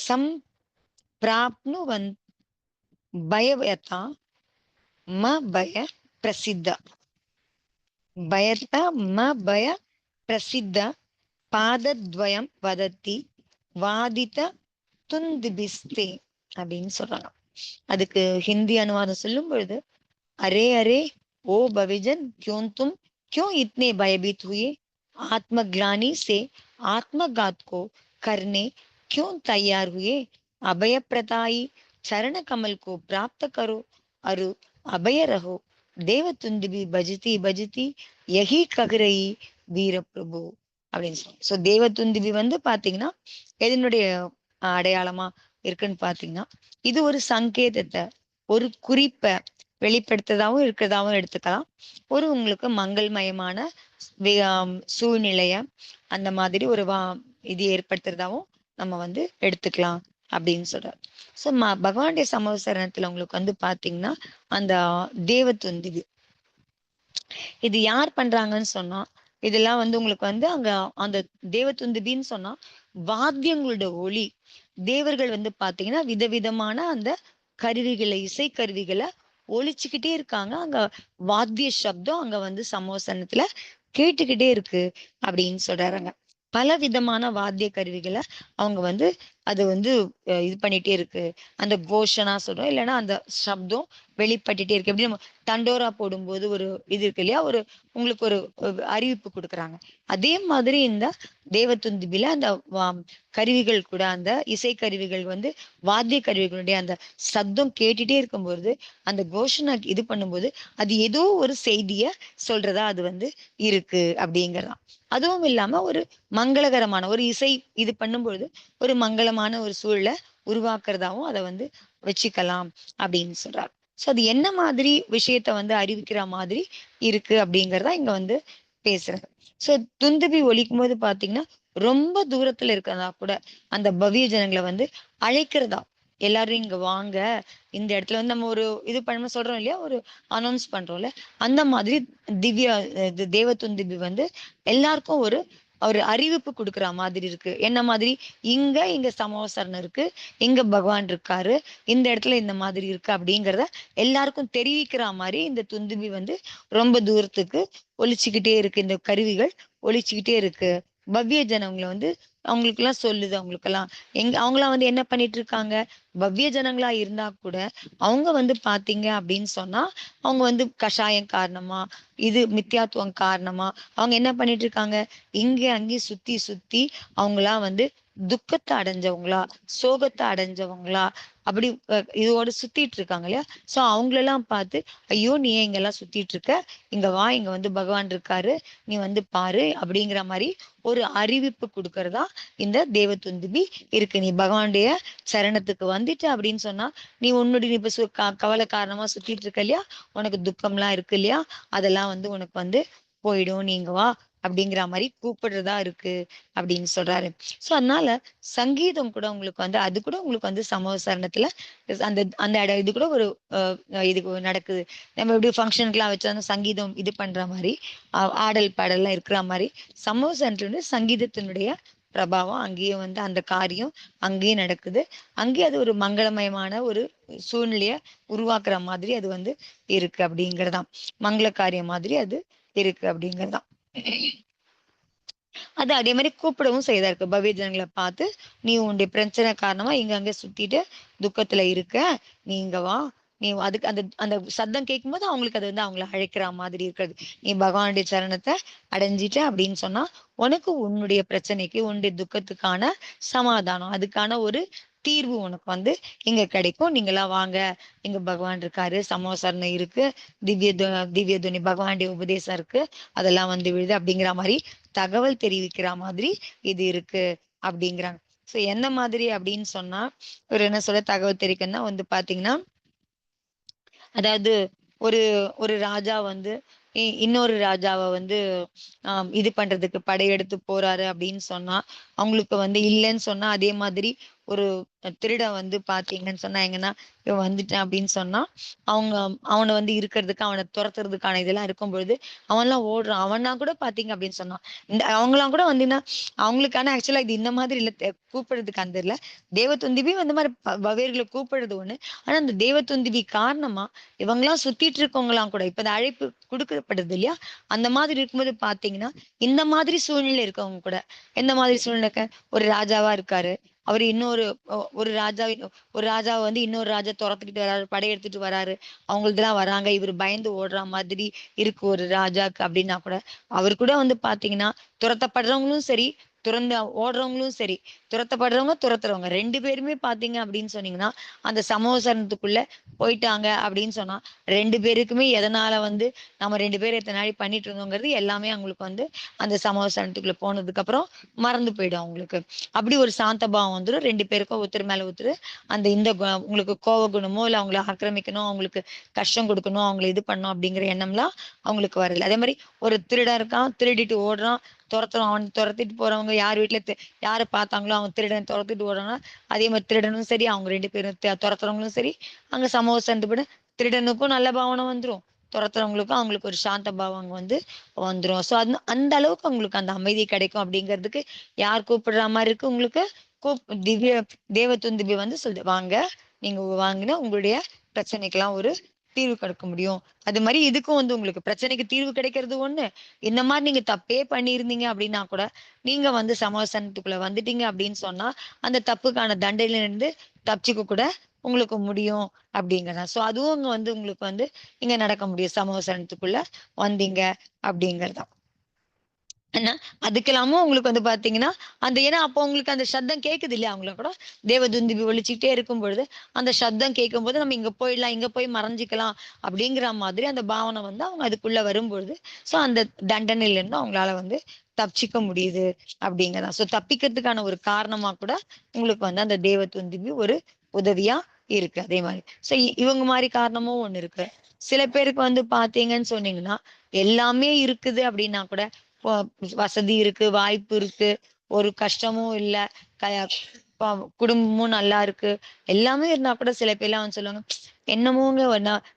சம்பிராப்னுவன் பயவயதா ம பய பிரசித்த பயத்த ம பய பிரசித்த பாதத்வயம் வதத்தி வாதித துந்திபிஸ்தே அப்படின்னு சொல்றாங்க. அதுக்கு ஹிந்தி அனுவாதம் சொல்லும் பொழுது, அரே அரே ओ भविजन क्यों तुम क्यों इतने भयभीत हुए, आत्मग्लानि से आत्मघात को करने क्यों तैयार हुए, अभय प्रदायी चरण कमल को प्राप्त करो अरु अभय रहो, தேவதுந்துபி பஜதி பஜதி யஹி ககரயி வீர பிரபு அப்படின்னு சொல்லுவாங்க. ஸோ தேவதுந்துபி வந்து பாத்தீங்கன்னா எதனுடைய அடையாளமா இருக்குன்னு பாத்தீங்கன்னா, இது ஒரு சங்கேதத்தை, ஒரு குறிப்பை வெளிப்படுத்ததாவும் இருக்கிறதாவும் எடுத்துக்கலாம். ஒரு உங்களுக்கு மங்கள்மயமான சூழ்நிலைய அந்த மாதிரி ஒரு இது ஏற்படுத்துறதாவும் நம்ம வந்து எடுத்துக்கலாம் அப்படின்னு சொல்றாரு. ஸோ பகவானுடைய சமவசரணத்துல உங்களுக்கு வந்து பாத்தீங்கன்னா அந்த தேவதுந்துபி இது யார் பண்றாங்கன்னு சொன்னா, இதெல்லாம் வந்து உங்களுக்கு வந்து அங்க அந்த தேவதுந்துபின்னு சொன்னா வாத்தியங்களோட ஒளி. தேவர்கள் வந்து பாத்தீங்கன்னா விதவிதமான அந்த கருவிகளை, இசை கருவிகளை ஒழிச்சுக்கிட்டே இருக்காங்க. அங்க வாத்திய சப்தம் அங்க வந்து சமோசனத்துல கேட்டுக்கிட்டே இருக்கு அப்படின்னு சொல்றாங்க. பல விதமான வாத்திய கருவிகளை அவங்க வந்து அது வந்து இது பண்ணிட்டே இருக்கு. அந்த கோஷனா சொல்றோம், இல்லைன்னா அந்த சப்தம் வெளிப்பட்டுட்டே இருக்கு. எப்படி நம்ம தண்டோரா போடும்போது ஒரு இது இருக்கு இல்லையா, ஒரு உங்களுக்கு ஒரு அறிவிப்பு கொடுக்குறாங்க. அதே மாதிரி இந்த தேவதுந்துபில அந்த கருவிகள் கூட, அந்த இசை கருவிகள் வந்து வாத்திய கருவிகளுடைய அந்த சப்தம் கேட்டுட்டே இருக்கும்போது, அந்த கோஷனை இது பண்ணும்போது அது ஏதோ ஒரு செய்திய சொல்றதா அது வந்து இருக்கு அப்படிங்கிறதாம். அதுவும் இல்லாம ஒரு மங்களகரமான ஒரு இசை இது பண்ணும்பொழுது ஒரு மங்களமான ஒரு சூழலை உருவாக்குறதாவும் அதை வந்து வச்சுக்கலாம் அப்படின்னு சொல்றாரு. ஸோ அது என்ன மாதிரி விஷயத்த வந்து அறிவிக்கிற மாதிரி இருக்கு அப்படிங்கிறதா இங்க வந்து பேசுறாரு. ஸோ துந்துபி ஒலிக்கும் போது பாத்தீங்கன்னா ரொம்ப தூரத்துல இருக்கிறதா கூட அந்த பவ்ய ஜனங்களை வந்து அழைக்கிறதா, எல்லாரும் இங்க வாங்க, இந்த இடத்துல வந்து நம்ம ஒரு இது பண்ண சொல்றோம் இல்லையா, ஒரு அனௌன்ஸ் பண்றோம்ல, அந்த மாதிரி திவ்யா தேவதுந்துபி வந்து எல்லாருக்கும் ஒரு ஒரு அறிவிப்பு கொடுக்குற மாதிரி இருக்கு. என்ன மாதிரி, இங்க சமோசரணம் இருக்கு, இங்க பகவான் இருக்காரு, இந்த இடத்துல இந்த மாதிரி இருக்கு அப்படிங்கிறத எல்லாருக்கும் தெரிவிக்கிற மாதிரி இந்த துந்துபி வந்து ரொம்ப தூரத்துக்கு ஒலிச்சுக்கிட்டே இருக்கு. இந்த கருவிகள் ஒலிச்சுக்கிட்டே இருக்கு. பவ்ய ஜனங்களை வந்து அவங்களுக்கு எல்லாம் சொல்லுது. அவங்களுக்கெல்லாம் அவங்களாம் வந்து என்ன பண்ணிட்டு இருக்காங்க, பவ்ய ஜனங்களா இருந்தா கூட அவங்க வந்து பாத்தீங்க அப்படின்னு சொன்னா, அவங்க வந்து கஷாயம் காரணமா, இது மித்யாத்துவம் காரணமா அவங்க என்ன பண்ணிட்டு இருக்காங்க, இங்க அங்கேயும் சுத்தி சுத்தி அவங்களா வந்து துக்கத்தை அடைஞ்சவங்களா, சோகத்தை அடைஞ்சவங்களா, அப்படி இதோட சுத்திட்டு இருக்காங்க இல்லையா. சோ அவங்களெல்லாம் பார்த்து, ஐயோ நீ ஏன் இங்கெல்லாம் சுத்திட்டு இருக்க, இங்க வா, இங்க வந்து பகவான் இருக்காரு, நீ வந்து பாரு அப்படிங்கிற மாதிரி ஒரு அறிவிப்பு கொடுக்கறதா இந்த தேவதுந்துபி இருக்கு. நீ பகவானுடைய சரணத்துக்கு வந்துட்டு அப்படின்னு சொன்னா, நீ உன்னுடைய இப்ப கவலை காரணமா சுத்திட்டு இருக்க இல்லையா, உனக்கு துக்கம்லாம் இருக்கு இல்லையா, அதெல்லாம் வந்து உனக்கு வந்து போயிடும், நீங்க வா அப்படிங்கிற மாதிரி கூப்பிடுறதா இருக்கு அப்படின்னு சொல்றாரு. சோ அதனால சங்கீதம் கூட உங்களுக்கு வந்து அது கூட உங்களுக்கு வந்து சமவசரணத்துல அந்த அந்த இது கூட ஒரு இது நடக்குது. நம்ம எப்படி ஃபங்க்ஷனுக்குலாம் வச்சு அந்த சங்கீதம் இது பண்ற மாதிரி ஆடல் பாடல்லாம் இருக்கிற மாதிரி சமவசரணத்துல சங்கீதத்தினுடைய பிரபாவம் அங்கேயே வந்து அந்த காரியம் அங்கேயே நடக்குது. அங்கேயே அது ஒரு மங்களமயமான ஒரு சூழ்நிலைய உருவாக்குற மாதிரி அது வந்து இருக்கு அப்படிங்கறதாம். மங்கள காரியம் மாதிரி அது இருக்கு அப்படிங்கறதாம். அது அதே மாதிரி கூப்பிடவும் செய்தா இருக்கு. பவ்ய ஜனங்களை பார்த்து, நீ உன்னுடைய பிரச்சனை காரணமா இங்க அங்க சுத்திட்டு துக்கத்துல இருக்க, நீ இங்க வா, நீ அதுக்கு அந்த அந்த சத்தம் கேட்கும்போது அவங்களுக்கு அது வந்து அவங்கள அழைக்கிற மாதிரி இருக்கிறது. நீ பகவானுடைய சரணத்தை அடைஞ்சிட்ட அப்படின்னு சொன்னா உனக்கு உன்னுடைய பிரச்சனைக்கு, உன்னுடைய துக்கத்துக்கான சமாதானம், அதுக்கான ஒரு தீர்வு உனக்கு வந்து இங்க கிடைக்கும். நீங்களாம் வாங்க, இங்க பகவான் இருக்காரு, சமோசரணம் இருக்கு, திவ்ய துனி பகவானுடைய உபதேசம் இருக்கு, அதெல்லாம் வந்து விழுது அப்படிங்கிற மாதிரி தகவல் தெரிவிக்கிற மாதிரி இது இருக்கு அப்படிங்கிறாங்க. சோ என்ன மாதிரி அப்படின்னு சொன்னா, ஒரு என்ன சொல்ல தகவல் தெரிவிக்கன்னா வந்து பாத்தீங்கன்னா, அதாவது ஒரு ஒரு ராஜா வந்து இன்னொரு ராஜாவை வந்து இது பண்றதுக்கு படையெடுத்து போறாரு அப்படின்னு சொன்னா, அவங்களுக்கு வந்து இல்லைன்னு சொன்னா, அதே மாதிரி ஒரு திருடன் வந்து பாத்தீங்கன்னு சொன்னா எங்கன்னா, இவன் வந்துட்டேன் அப்படின்னு சொன்னா, அவங்க அவனை வந்து இருக்கிறதுக்கு அவனை துரத்துறதுக்கான இதெல்லாம் இருக்கும் பொழுது அவன்லாம் ஓடுறான். அவனா கூட பாத்தீங்க அப்படின்னு சொன்னா, இந்த அவங்கலாம் கூட வந்தீங்கன்னா அவங்களுக்கான ஆக்சுவலா இது இந்த மாதிரி இல்ல, கூப்பிடுறதுக்கு அந்த இல்ல. தேவதுந்துபி அந்த மாதிரி வகையர்களை கூப்பிடுறது ஒண்ணு. ஆனா அந்த தேவதுந்துபி காரணமா இவங்கெல்லாம் சுத்திட்டு இருக்கவங்கலாம் கூட இப்ப இந்த அழைப்பு கொடுக்கப்படுது இல்லையா, அந்த மாதிரி இருக்கும்போது பாத்தீங்கன்னா இந்த மாதிரி சூழ்நிலை இருக்கவங்க கூட எந்த மாதிரி சூழ்நிலை ஒரு ராஜாவா இருக்காரு. அவரு இன்னொரு ஒரு ராஜாவை வந்து இன்னொரு ராஜா துரத்துக்கிட்டு வராரு, படையெடுத்துட்டு வராரு. அவங்களுக்குலாம் வராங்க. இவர் பயந்து ஓடுற மாதிரி இருக்கு ஒரு ராஜாக்கு அப்படின்னா கூட, அவர் கூட வந்து பாத்தீங்கன்னா துரத்தப்படுறவங்களும் சரி, துறந்து ஓடுறவங்களும் சரி, துரத்தப்படுறவங்க துரத்துறவங்க 2 பேருமே பாத்தீங்க அப்படின்னு சொன்னீங்கன்னா, அந்த சமோசனத்துக்குள்ள போயிட்டாங்க அப்படின்னு சொன்னா, 2 பேருக்குமே எதனால வந்து நம்ம 2 பேரும் எத்தனை நாள் பண்ணிட்டு இருந்தோங்கிறது எல்லாமே அவங்களுக்கு வந்து அந்த சமோசனத்துக்குள்ள போனதுக்கு அப்புறம் மறந்து போயிடும் அவங்களுக்கு. அப்படி ஒரு சாந்த பாவம் வந்துரும். 2 பேருக்கும் ஒருத்தர் மேல ஒருத்தர் அந்த இந்த உங்களுக்கு கோவ குணமோ, இல்ல அவங்கள ஆக்கிரமிக்கணும், அவங்களுக்கு கஷ்டம் குடுக்கணும், அவங்கள இது பண்ணணும் அப்படிங்கிற எண்ணம்லாம் அவங்களுக்கு வரல. அதே மாரி ஒரு திருடன் இருக்கான், திருடிட்டு ஓடுறான், துரத்துறான். அவன் துரத்திட்டு போறவங்க யார் வீட்ல யார பார்த்தாங்களோ அவங்க திருடன் துரத்திட்டு ஓடுறாங்கன்னா, அதே மாரி திருடனும் சரி, அவங்க 2 பேரும் துரத்துறவங்களும் சரி, அங்க சமூக சந்துபட திருடனுக்கும் நல்ல பாவனை வந்துரும். துரத்துறவங்களுக்கும் அவங்களுக்கு ஒரு சாந்த பாவம் அங்க வந்து வந்துரும். சோ அந்த அளவுக்கு உங்களுக்கு அந்த அமைதி கிடைக்கும் அப்படிங்கிறதுக்கு யார் கூப்பிடுற மாரி இருக்கு உங்களுக்கு? திவ்ய தேவதுந்துபி வந்து சொல்லுது, வாங்க, நீங்க வாங்கினா உங்களுடைய பிரச்சனைக்கெல்லாம் ஒரு தீர்வு கிடைக்க முடியும். அது மாதிரி இதுக்கும் வந்து உங்களுக்கு பிரச்சனைக்கு தீர்வு கிடைக்கிறது ஒண்ணு. இந்த மாதிரி நீங்க தப்பே பண்ணியிருந்தீங்க அப்படின்னா கூட, நீங்க வந்து சமாதானத்துக்குள்ள வந்துட்டீங்க அப்படின்னு சொன்னா, அந்த தப்புக்கான தண்டனையில இருந்து தப்பிச்சுக்க கூட உங்களுக்கு முடியும் அப்படிங்கிறதா. சோ அதுவும் அங்க வந்து உங்களுக்கு வந்து இங்க நடக்க முடியும். சமாதானத்துக்குள்ள வந்தீங்க அப்படிங்கிறதா. ஏன்னா, அதுக்கெல்லாமும் உங்களுக்கு வந்து பார்த்தீங்கன்னா, அந்த ஏன்னா அப்போ உங்களுக்கு அந்த சத்தம் கேட்குது இல்லையா? அவங்கள கூட தேவதுந்துபி ஒலிச்சுக்கிட்டே இருக்கும் பொழுது, அந்த சத்தம் கேட்கும்போது நம்ம இங்க போயிடலாம், இங்க போய் மறைஞ்சுக்கலாம் அப்படிங்கிற மாதிரி அந்த பாவனை வந்து அவங்க அதுக்குள்ள வரும்பொழுது, ஸோ அந்த தண்டனையிலேருந்து அவங்களால வந்து தப்பிச்சுக்க முடியுது அப்படிங்கிறதான். ஸோ தப்பிக்கிறதுக்கான ஒரு காரணமா கூட உங்களுக்கு வந்து அந்த தேவதுந்துபி ஒரு உதவியா இருக்கு. அதே மாரி. ஸோ இவங்க மாரி காரணமும் ஒண்ணு இருக்கு. சில பேருக்கு வந்து பார்த்தீங்கன்னு சொன்னீங்கன்னா, எல்லாமே இருக்குது அப்படின்னா கூட வ வசதி இருக்கு, வாய்ப்பு இருக்கு, ஒரு கஷ்டமும் இல்ல, க ப குடும்பமும் நல்லா இருக்கு. எல்லாமே இருந்தா கூட சில பேர்லாம் வந்து சொல்லுவாங்க, "என்னமோங்க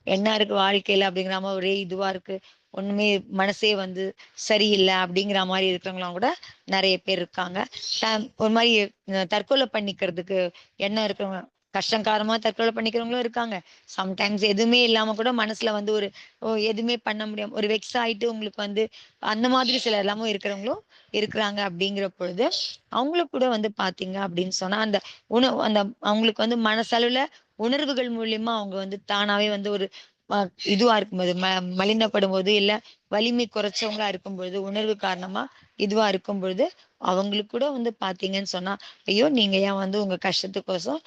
என்ன இருக்கு வாழ்க்கையில?" அப்படிங்கிற மாரி ஒரே இதுவா இருக்கு. ஒண்ணுமே மனசே வந்து சரியில்ல அப்படிங்கிற மாரி இருக்கிறவங்கலாம் கூட நெறைய பேர் இருக்காங்க. த ஒரு மாரி தற்கொலை பண்ணிக்கிறதுக்கு எண்ணம் இருக்கிறவங்க கஷ்டம் காரணமா தற்கொலை பண்ணிக்கிறவங்களும் இருக்காங்க. சம்டைம்ஸ் எதுவுமே இல்லாம கூட மனசுல வந்து ஒரு எதுவுமே பண்ண முடியாம ஒரு வெக்ஸ் ஆயிட்டு உங்களுக்கு வந்து அந்த மாதிரி சிலர் எல்லாமும் இருக்கிறவங்களும் இருக்கிறாங்க அப்படிங்கிற பொழுது, அவங்களுக்கு கூட வந்து பார்த்தீங்க அப்படின்னு சொன்னா, அந்த அந்த அவங்களுக்கு வந்து மனசளவுல உணர்வுகள் மூலியமா அவங்க வந்து தானாவே வந்து ஒரு அ இதுவா இருக்கும்போது, மலினப்படும்போது, இல்ல வலிமை குறைச்சவங்களா இருக்கும்பொழுது, உணர்வு காரணமா இதுவா இருக்கும்பொழுது, அவங்களுக்கு கூட வந்து பார்த்தீங்கன்னு சொன்னா, ஐயோ! நீங்க ஏன் வந்து உங்க கஷ்டத்துக்கோசம்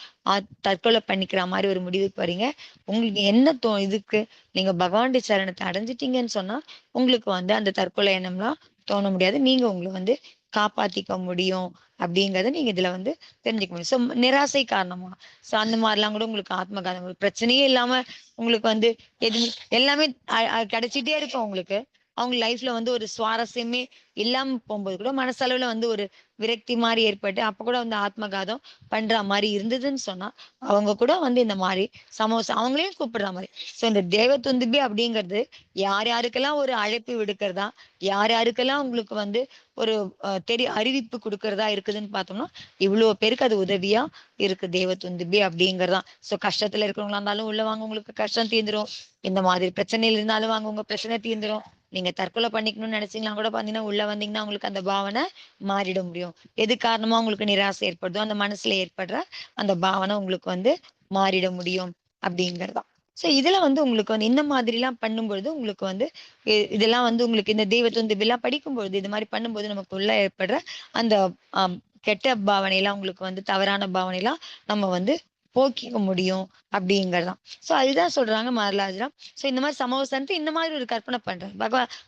தற்கொலை பண்ணிக்கிற மாரி ஒரு முடிவுக்கு வரீங்க? உங்களுக்கு என்ன இதுக்கு நீங்க பகவானுடைய சரணத்த அடைஞ்சுட்டீங்கன்னு சொன்னா, உங்களுக்கு வந்து அந்த தற்கொலை எண்ணம்லாம் தோண முடியாது. நீங்க உங்கள வந்து காப்பாத்திக்க முடியும் அப்படிங்கிறத நீங்க இதுல வந்து தெரிஞ்சுக்க முடியும். ஸோ நிராசை காரணமா, ஸோ அந்த மாரிலாம் கூட உங்களுக்கு ஆத்மகாதம் பிரச்சனையே இல்லாம உங்களுக்கு வந்து எதுவுமே எல்லாமே கிடைச்சிட்டே இருக்கும் உங்களுக்கு. அவங்க லைஃப்ல வந்து ஒரு சுவாரஸ்யமே இல்லாம போம்போது கூட மனசளவுல வந்து ஒரு விரக்தி மாரி ஏற்பட்டு, அப்ப கூட வந்து ஆத்மகாதம் பண்ற மாரி இருந்ததுன்னு சொன்னா, அவங்க கூட வந்து இந்த மாரி அவங்களையும் கூப்பிடுற மாரி. ஸோ இந்த தேவதுந்துபி அப்படிங்கிறது யார் யாருக்கெல்லாம் ஒரு அழைப்பு விடுக்கிறதா, யார் யாருக்கெல்லாம் உங்களுக்கு வந்து ஒரு அறிவிப்பு குடுக்கிறதா இருக்குதுன்னு பார்த்தோம்னா, இவ்ளோ பேருக்கு அது உதவியா இருக்கு தேவதுந்துபி அப்படிங்கிறதான். ஸோ கஷ்டத்துல இருக்கிறவங்களா இருந்தாலும் உள்ள வாங்க உங்களுக்கு கஷ்டம் தீர்ந்துரும். இந்த மாதிரி பிரச்சனையில இருந்தாலும் வாங்க உங்க பிரச்சனை தீர்ந்துரும். நீங்க தற்கொலை பண்ணிக்கணும்னு நினைச்சீங்கன்னா கூட பார்த்தீங்கன்னா, உள்ள வந்தீங்கன்னா உங்களுக்கு அந்த பாவனை மாறிட முடியும். எது காரணமா உங்களுக்கு நிராசை ஏற்படுதோ, அந்த மனசுல ஏற்படுற அந்த பாவனை உங்களுக்கு வந்து மாறிட முடியும் அப்படிங்கிறதான். ஸோ இதுல வந்து உங்களுக்கு வந்து இந்த மாதிரிலாம் பண்ணும்பொழுது உங்களுக்கு வந்து இதெல்லாம் வந்து உங்களுக்கு இந்த தெய்வத்துவம் படிக்கும்பொழுது, இது மாரி பண்ணும்போது நமக்குள்ள ஏற்படுற அந்த அம் கெட்ட பாவனைலாம் உங்களுக்கு வந்து தவறான பாவனைலாம் நம்ம வந்து போக்கிக்க முடியும் அப்படிங்கறதான். சோ அதுதான் சொல்றாங்க மகாராஜா. சோ இந்த மாதிரி சமவசனத்தை இந்த மாதிரி ஒரு கற்பனை பண்றாரு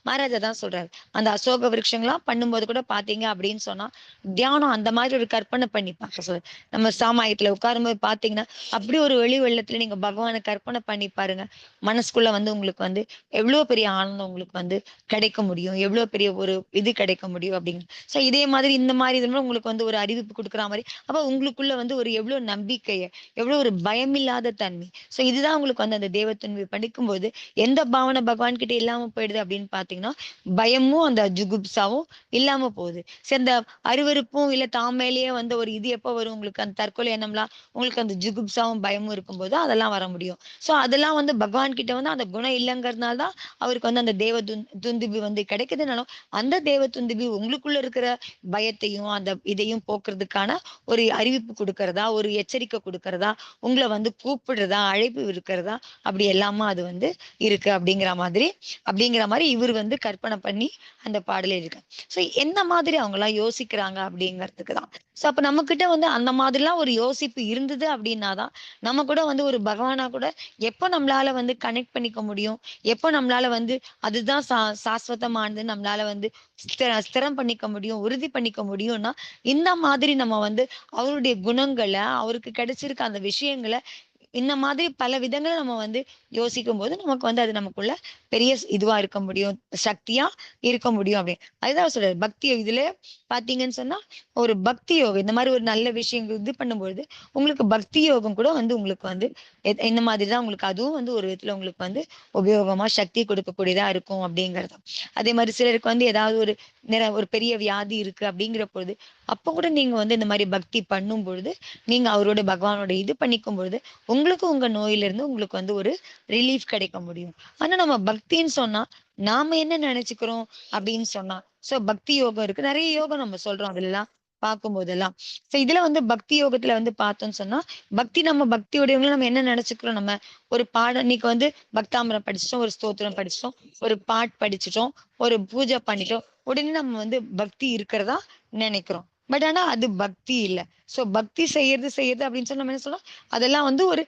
மகாராஜா தான் சொல்றாரு. அந்த அசோக விருட்சங்கள்லாம் பண்ணும்போது கூட பாத்தீங்க அப்படின்னு சொன்னா தியானம் அந்த மாதிரி ஒரு கற்பனை பண்ணி பார்க்க சொல்ற. நம்ம சாமாயத்துல உட்காரும்போது பாத்தீங்கன்னா அப்படி ஒரு வெளி வெள்ளத்துல நீங்க பகவானை கற்பனை பண்ணி பாருங்க. மனசுக்குள்ள வந்து உங்களுக்கு வந்து எவ்வளவு பெரிய ஆனந்தம் உங்களுக்கு வந்து கிடைக்க முடியும், எவ்வளவு பெரிய ஒரு இது கிடைக்க முடியும் அப்படிங்க. சோ இதே மாதிரி இந்த மாதிரி இதுல உங்களுக்கு வந்து ஒரு அறிவிப்பு கொடுக்குற மாதிரி அப்ப உங்களுக்குள்ள வந்து ஒரு எவ்வளவு நம்பிக்கைய, எவ்வளவு ஒரு பயமில்லாத தன்மை. சோ இதுதான் உங்களுக்கு வந்து அந்த தேவத்தன்மை படிக்கும்போது எந்த பாவனை பகவான் கிட்ட இல்லாம போயிடுது அப்படின்னு பாத்தீங்கன்னா பயமும் அந்த ஜுகுப்சாவும் இல்லாம போகுது. சரி அந்த அருவருப்பும் இல்ல தாமேலேயே வந்து ஒரு இது எப்ப வரும் உங்களுக்கு அந்த தற்கொலை எண்ணம்லாம் உங்களுக்கு அந்த ஜுகுப்சாவும் பயமும் இருக்கும்போது அதெல்லாம் வர முடியும். சோ அதெல்லாம் வந்து பகவான் கிட்ட வந்து அந்த குணம் இல்லைங்கிறதுனால தான் அவருக்கு வந்து அந்த துந்துபி வந்து கிடைக்குதுனாலும் அந்த தேவ துந்துபி உங்களுக்குள்ள இருக்கிற பயத்தையும் அந்த இதையும் போக்குறதுக்கான ஒரு அறிவிப்பு கொடுக்கறதா, ஒரு எச்சரிக்கை கொடுக்கறதா, உங்களை வந்து கூப்பிடுறதா, அழைப்பு இருக்கிறதா, அப்படி எல்லாமா அது வந்து இருக்கு அப்படிங்கிற மாதிரி இவர் வந்து கற்பனை பண்ணி அந்த பாடல இருக்கு. சோ என்ன மாதிரி அவங்க எல்லாம் யோசிக்கிறாங்க அப்படிங்கிறதுக்கு தான். சோ அப்ப நம்ம கிட்ட வந்து அந்த மாதிரிலாம் ஒரு யோசிப்பு இருந்தது அப்படின்னாதான் நம்ம கூட வந்து ஒரு பகவானா கூட எப்ப நம்மளால வந்து கனெக்ட் பண்ணிக்க முடியும், எப்ப நம்மளால வந்து அதுதான் சாஸ்வதமானது நம்மளால வந்து ஸ்திரம் பண்ணிக்க முடியும், உறுதி பண்ணிக்க முடியும்னா இந்த மாதிரி நம்ம வந்து அவருடைய குணங்களை, அவருக்கு கிடைச்சிருக்க அந்த விஷயங்களை இந்த மாதிரி பல விதங்களை நம்ம வந்து யோசிக்கும் போது நமக்கு வந்து அது நமக்குள்ள பெரிய இதுவா இருக்க முடியும், சக்தியா இருக்க முடியும் அப்படின்னு. அதுதான் சொல்றாரு பக்தி இதுல பாத்தீங்கன்னு சொன்னா ஒரு பக்தி யோகம் இந்த மாதிரி ஒரு நல்ல விஷயங்கள் இது பண்ணும்பொழுது உங்களுக்கு பக்தி யோகம் கூட வந்து உங்களுக்கு வந்து இந்த மாதிரிதான் உங்களுக்கு அதுவும் வந்து ஒரு விதத்துல உங்களுக்கு வந்து உபயோகமா சக்தி கொடுக்கக்கூடியதா இருக்கும் அப்படிங்கறது. அதே மாதிரி சிலருக்கு வந்து ஏதாவது ஒரு பெரிய வியாதி இருக்கு அப்படிங்கிற பொழுது அப்ப கூட நீங்க வந்து இந்த மாதிரி பக்தி பண்ணும் பொழுது நீங்க அவரோட பகவானோட இது பண்ணிக்கும் பொழுது உங்களுக்கு உங்க நோயில இருந்து உங்களுக்கு வந்து ஒரு ரிலீஃப் கிடைக்க முடியும். ஆனா நம்ம பக்தின்னு சொன்னா நாம என்ன நினைச்சுக்கிறோம் அப்படின்னு சொன்னா சோ பக்தி யோகம் இருக்கு, நிறைய யோகம் நம்ம சொல்றோம் அதெல்லாம் பார்க்கும் போதெல்லாம். சோ இதுல வந்து பக்தி யோகத்துல வந்து பார்த்தோம்னு சொன்னா நம்ம பக்தியுடையவங்களும் நம்ம என்ன நினைச்சுக்கிறோம், நம்ம ஒரு பாடம் இன்னைக்கு வந்து பக்தாமரம் படிச்சிட்டோம், ஒரு ஸ்தோத்திரம் படிச்சிட்டோம், ஒரு பாட் படிச்சிட்டோம், ஒரு பூஜை பண்ணிட்டோம், உடனே நம்ம வந்து பக்தி இருக்கிறதா நினைக்கிறோம். பட் ஆனா அது பக்தி இல்ல. சோ பக்தி செய்யறது அப்படின்னு சொன்னா நம்ம என்ன சொல்றோம், அதெல்லாம் வந்து ஒரு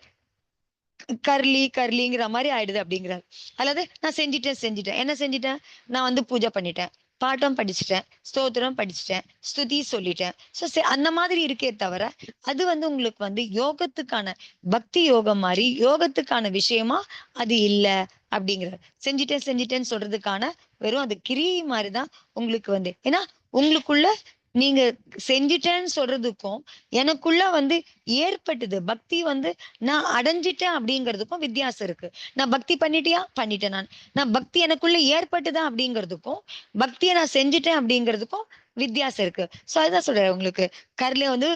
கர்லிங்கிற மாதிரி ஆயிடுது அப்படிங்கிறாரு. அதாவது நான் செஞ்சுட்டேன் என்ன செஞ்சுட்டேன், நான் வந்து பூஜை பண்ணிட்டேன், பாட்டம் படிச்சுட்டேன், ஸ்தோத்திரம் படிச்சுட்டேன், ஸ்துதி சொல்லிட்டேன். சோ அந்த மாதிரி இருக்கே தவிர அது வந்து உங்களுக்கு வந்து யோகத்துக்கான பக்தி யோகம் மாதிரி யோகத்துக்கான விஷயமா அது இல்ல அப்படிங்கிறார். செஞ்சுட்டேன்னு சொல்றதுக்கான வெறும் அது கிரியை மாதிரிதான் உங்களுக்கு வந்து. ஏன்னா உங்களுக்குள்ள நீங்க செஞ்சுட்டேன்னு சொல்றதுக்கும் எனக்குள்ள வந்து ஏற்பட்டது பக்தி வந்து நான் அடைஞ்சிட்டேன் அப்படிங்கிறதுக்கும் வித்தியாசம் இருக்கு. நான் பக்தி பண்ணிட்டேன். நான் பக்தி எனக்குள்ள ஏற்பட்டுதான் அப்படிங்கிறதுக்கும் பக்தியை நான் செஞ்சுட்டேன் அப்படிங்கிறதுக்கும் வித்தியாசம் இருக்கு. சோ அதுதான் சொல்றேன் உங்களுக்கு. கர்ல வந்து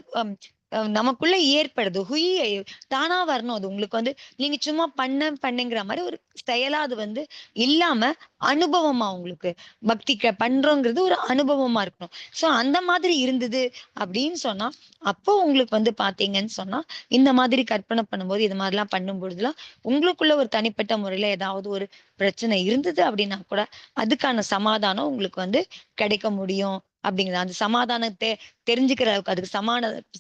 நமக்குள்ள ஏற்படுது தானா வரணும். அது உங்களுக்கு வந்து நீங்க சும்மா பண்ணுங்கிற மாதிரி ஒரு செயலா அது வந்து இல்லாம அனுபவமா உங்களுக்கு பக்தி பண்றோங்கிறது ஒரு அனுபவமா இருக்கணும். சோ அந்த மாதிரி இருந்தது அப்படின்னு சொன்னா அப்போ உங்களுக்கு வந்து பாத்தீங்கன்னு சொன்னா இந்த மாதிரி கற்பனை பண்ணும்போது இது மாதிரி எல்லாம் பண்ணும் பொழுதுலாம் உங்களுக்குள்ள ஒரு தனிப்பட்ட முறையில ஏதாவது ஒரு பிரச்சனை இருந்தது அப்படின்னா கூட அதுக்கான சமாதானம் உங்களுக்கு வந்து கிடைக்க முடியும் அப்படிங்கிறது. அந்த சமாதானத்தை தெரிஞ்சுக்கிற அளவுக்கு அதுக்கு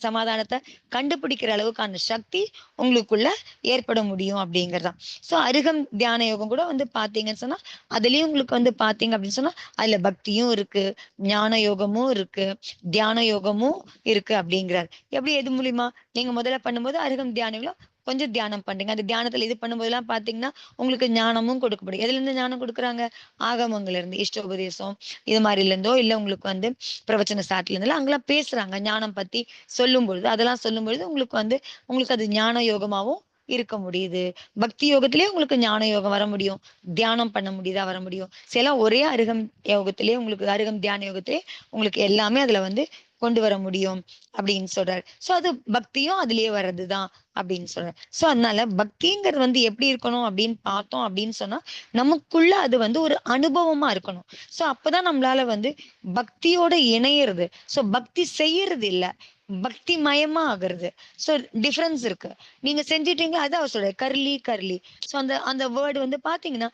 சமாதானத்தை கண்டுபிடிக்கிற அளவுக்கான சக்தி உங்களுக்குள்ள ஏற்பட முடியும் அப்படிங்கறதுதான். சோ அருகம் தியான யோகம் கூட வந்து பாத்தீங்கன்னு சொன்னா அதுலயும் உங்களுக்கு வந்து பாத்தீங்க அப்படின்னு சொன்னா அதுல பக்தியும் இருக்கு, ஞான யோகமும் இருக்கு, தியான யோகமும் இருக்கு அப்படிங்கிறார். எப்படி எது மூலியமா நீங்க முதல்ல பண்ணும்போது அருகம் தியானங்களும் கொஞ்சம் தியானம் பண்றீங்க, அந்த தியானத்துல இது பண்ணும்போது எல்லாம் பாத்தீங்கன்னா உங்களுக்கு ஞானமும் கொடுக்கப்படும். எதுல இருந்து ஞானம் கொடுக்குறாங்க, ஆகமங்கள்ல இருந்து, இஷ்டோபதேசம் இது மாதிரில இருந்தோ இல்ல உங்களுக்கு வந்து பிரவச்சன சாட்டுல இருந்தாலும் அங்கெல்லாம் பேசுறாங்க ஞானம் பத்தி சொல்லும் பொழுது, அதெல்லாம் சொல்லும் பொழுது உங்களுக்கு அது ஞான யோகமாவும் இருக்க முடியுது. பக்தி யோகத்திலேயே உங்களுக்கு ஞான யோகம் வர முடியும், தியானம் பண்ண முடியுதா வர முடியும். சில ஒரே அருகம் யோகத்திலேயே உங்களுக்கு அருகம் தியான யோகத்திலே உங்களுக்கு எல்லாமே அதுல வந்து கொண்டு வர முடியும் அப்படின்னு சொல்றாரு. சோ அது பக்தியும் அதுலயே வர்றதுதான் அப்படின்னு சொல்றாரு. சோ அதனால பக்திங்கிறது வந்து எப்படி இருக்கணும் அப்படின்னு பார்த்தோம் அப்படின்னு சொன்னா நமக்குள்ள அது வந்து ஒரு அனுபவமா இருக்கணும். சோ அப்பதான் நம்மளால வந்து பக்தியோட இணையிறது. சோ பக்தி செய்யறது இல்ல, பக்தி மயமா ஆகுறது. சோ டிஃபரன்ஸ் இருக்கு. நீங்க செஞ்சிட்டீங்க அதான் அவர் சொல்றாரு. Curly curly. சோ அந்த அந்த வேர்ட் வந்து பாத்தீங்கன்னா,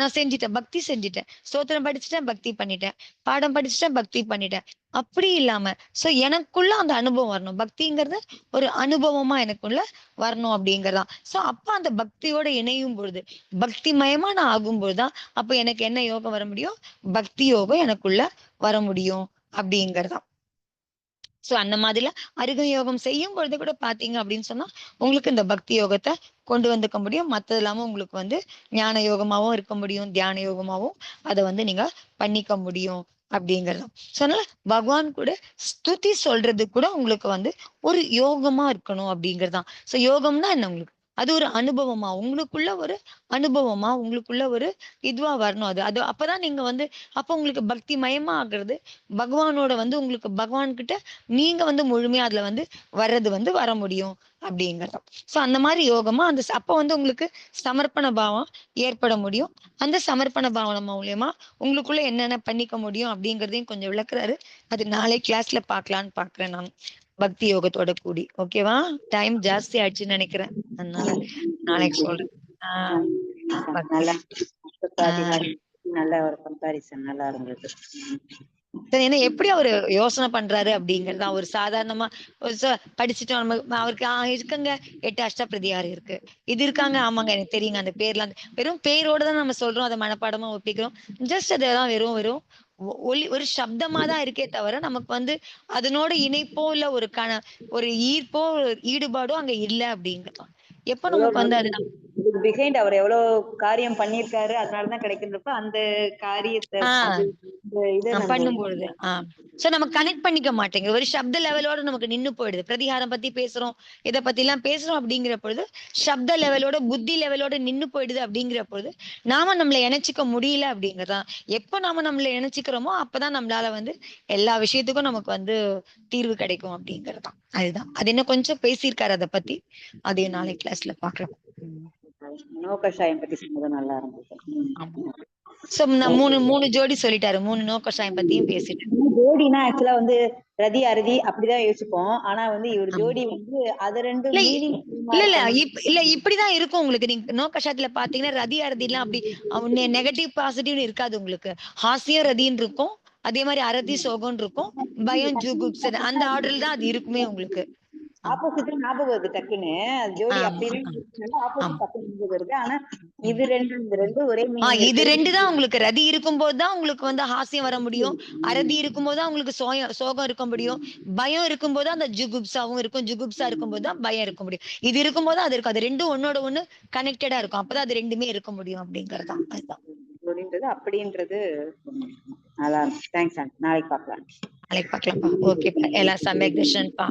நான் செஞ்சுட்டேன். பக்தி செஞ்சுட்டேன். ஸ்தோத்திரம் படிச்சுட்டேன், பக்தி பண்ணிட்டேன். பாடம் படிச்சுட்டேன், பக்தி பண்ணிட்டேன். அப்படி இல்லாம, சோ எனக்குள்ள அந்த அனுபவம் வரணும். பக்திங்கிறது ஒரு அனுபவமா எனக்குள்ள வரணும் அப்படிங்கிறதான். சோ அப்ப அந்த பக்தியோட இணையும் பொழுது, பக்தி மயமா நான் ஆகும்போது தான், அப்ப எனக்கு என்ன யோகம் வர முடியும்? பக்தி யோகம் எனக்குள்ள வர முடியும் அப்படிங்கிறதான். சோ அந்த மாதிரில அருக யோகம் செய்யும் பொழுது கூட பாத்தீங்க அப்படின்னு சொன்னா, உங்களுக்கு இந்த பக்தி யோகத்த கொண்டு வந்துக்க முடியும். மத்தது இல்லாம உங்களுக்கு வந்து ஞான யோகமாவும் இருக்க முடியும். தியான யோகமாவும் அத வந்து நீங்க பண்ணிக்க முடியும் அப்படிங்கிறது. சோ அதனால பகவான் கூட ஸ்துதி சொல்றது கூட உங்களுக்கு வந்து ஒரு யோகமா இருக்கணும் அப்படிங்கிறது தான். சோ யோகம்னா என்ன உங்களுக்கு? அது ஒரு அனுபவமா, உங்களுக்குள்ள ஒரு அனுபவமா, உங்களுக்குள்ள ஒரு இதுவா வரணும் அது. அது அப்பதான் நீங்க வந்து அப்ப உங்களுக்கு பக்தி மயமா ஆகுறது, பகவானோட வந்து உங்களுக்கு பகவான் கிட்ட நீங்க வந்து முழுமையா அதுல வந்து வர்றது வந்து வர முடியும் அப்படிங்கிறது. சோ அந்த மாதிரி யோகமா அந்த அப்ப வந்து உங்களுக்கு சமர்ப்பண பாவம் ஏற்பட முடியும். அந்த சமர்ப்பண பாவம் மூலியமா உங்களுக்குள்ள என்னென்ன பண்ணிக்க முடியும் அப்படிங்கறதையும் கொஞ்சம் விளக்குறாரு. அது நாளை கிளாஸ்ல பார்க்கலான்னு பாக்குறேன் நான். பக்தி யோகத்தோட கூடி. ஓகேவா? டைம் ஜாஸ்தி ஆயிடுச்சுன்னு நினைக்கிறேன். அதனால நாளைக்கு சொல்றேன். ஆஹ் பக்தி. நல்லா ஆஹ் நல்ல ஒரு கம்பாரிசன் நல்லா இருந்தது. சரி, ஏன்னா எப்படி அவரு யோசனை பண்றாரு அப்படிங்கறது அவர் சாதாரணமா படிச்சுட்டோம் நம்ம அவருக்கு இருக்குங்க 8 அஷ்டபிரதியாரம் இருக்கு. இது இருக்காங்க. ஆமாங்க எனக்கு தெரியுங்க. அந்த பேர்லாம் வெறும் பேரோட தான் நம்ம சொல்றோம். அதை மனப்பாடமா ஒப்பிக்கிறோம். ஜஸ்ட் அதெல்லாம் வெறும் வெறும் ஒலி ஒரு சப்தமா தான் இருக்கே தவிர நமக்கு வந்து அதனோட இணைப்போ இல்ல ஒரு ஈர்ப்போ ஈடுபாடோ அங்க இல்ல அப்படிங்கலாம். எப்ப நமக்கு வந்து அது இதுக்கு பிஹைண்ட் அவர் எவ்வளவு காரியம் பண்ணியிருக்காரு, அதனாலதான் கிடைக்கின்றப்ப அந்த காரியத்தை ஆஹ் இதை நம்ம பண்ணும்பொழுது சோ நம்ம கனெக்ட் பண்ணிக்க மாட்டேங்குது. ஒரு சப்த லெவலோட நமக்கு நின்னு போயிடுது. பிரதிகாரம் பத்தி பேசுறோம், இத பத்தி எல்லாம் பேசுறோம் அப்படிங்கிற பொழுது சப்த லெவலோட புத்தி லெவலோட நின்னு போயிடுது அப்படிங்கிற பொழுது நாம நம்மள இணைச்சிக்க முடியல அப்படிங்கறதான். எப்ப நாம நம்மள இணைச்சிக்கிறோமோ அப்பதான் நம்மளால வந்து எல்லா விஷயத்துக்கும் நமக்கு வந்து தீர்வு கிடைக்கும் அப்படிங்கறதுதான். அதுதான். அது இன்னும் கொஞ்சம் பேசியிருக்காரு அதை பத்தி. அதையும் நாளை கிளாஸ்ல பாக்கலாம். நோ கஷாயம் பத்தி சொன்னது நல்லா இருந்தது. ஆமா. சோ நான் மூணு ஜோடி சொல்லிட்டாரு. 3 நோ கஷாயம் பத்தியும் பேசிட்டேன். ஜோடினா ஆக்சுவலா வந்து ரதி அறுதி அப்படிதான் யோசிப்போம். ஆனா வந்து இவர் ஆமா. ஜோடி வந்து அது ரெண்டு இல்ல மீனிங் இல்ல இப்படிதான் இருக்கும் உங்களுக்கு. நீங்க நோ கஷாயத்துல பாத்தீங்கன்னா ரதி அரதி எல்லாம் அப்படி நெகட்டிவ் பாசிட்டிவ் இருக்காது உங்களுக்கு. ஹாஸ்யம் ரதின்னு இருக்கும். அதே மாதிரி அரதி சோகம்னு இருக்கும். பயம் ஜுகுப்ஸ் அந்த ஆர்டர்ல தான் அது இருக்குமே உங்களுக்கு. ஆமா ஆப்போசிட் ஞாபகம் வருது டக்குன்னு. அது ஜோடி ஆமா அப்படி ஆப்போசிட் ஆமா டக்குன்னு ஞாபகம் வருது. ஆனா ஆமா. இது ரெண்டு ஒரே மீனிங் இது இருக்கு. 2 தான் உங்களுக்கு. ரதி இருக்கும்போது தான் உங்களுக்கு வந்து ஹாஸ்யம் வர முடியும். அரதி இருக்கும்போது தான் உங்களுக்கு சோகம் இருக்க முடியும். பயம் இருக்கும்போது அந்த ஜுகுப்சாவும் இருக்கும். ஜுகுப்சா இருக்கும்போது தான் பயம் இருக்க முடியும். இது இருக்கும்போது அது இருக்கும். அது 2 ஒன்னோட ஒண்ணு கனெக்டடா இருக்கும். அப்பதான் அது 2மே இருக்க முடியும் அப்படிங்கறதுதான். அதுதான். ஜோடின்றது அப்படின்றது நல்லா இருக்கு. தேங்க்ஸ் நாளைக்கு பார்க்கலாம். நாளைக்கு பார்க்கலாம்ப்பா. ஓகேப்பா. எல்லாம் சமயக் தர்ஷன்ப்பா.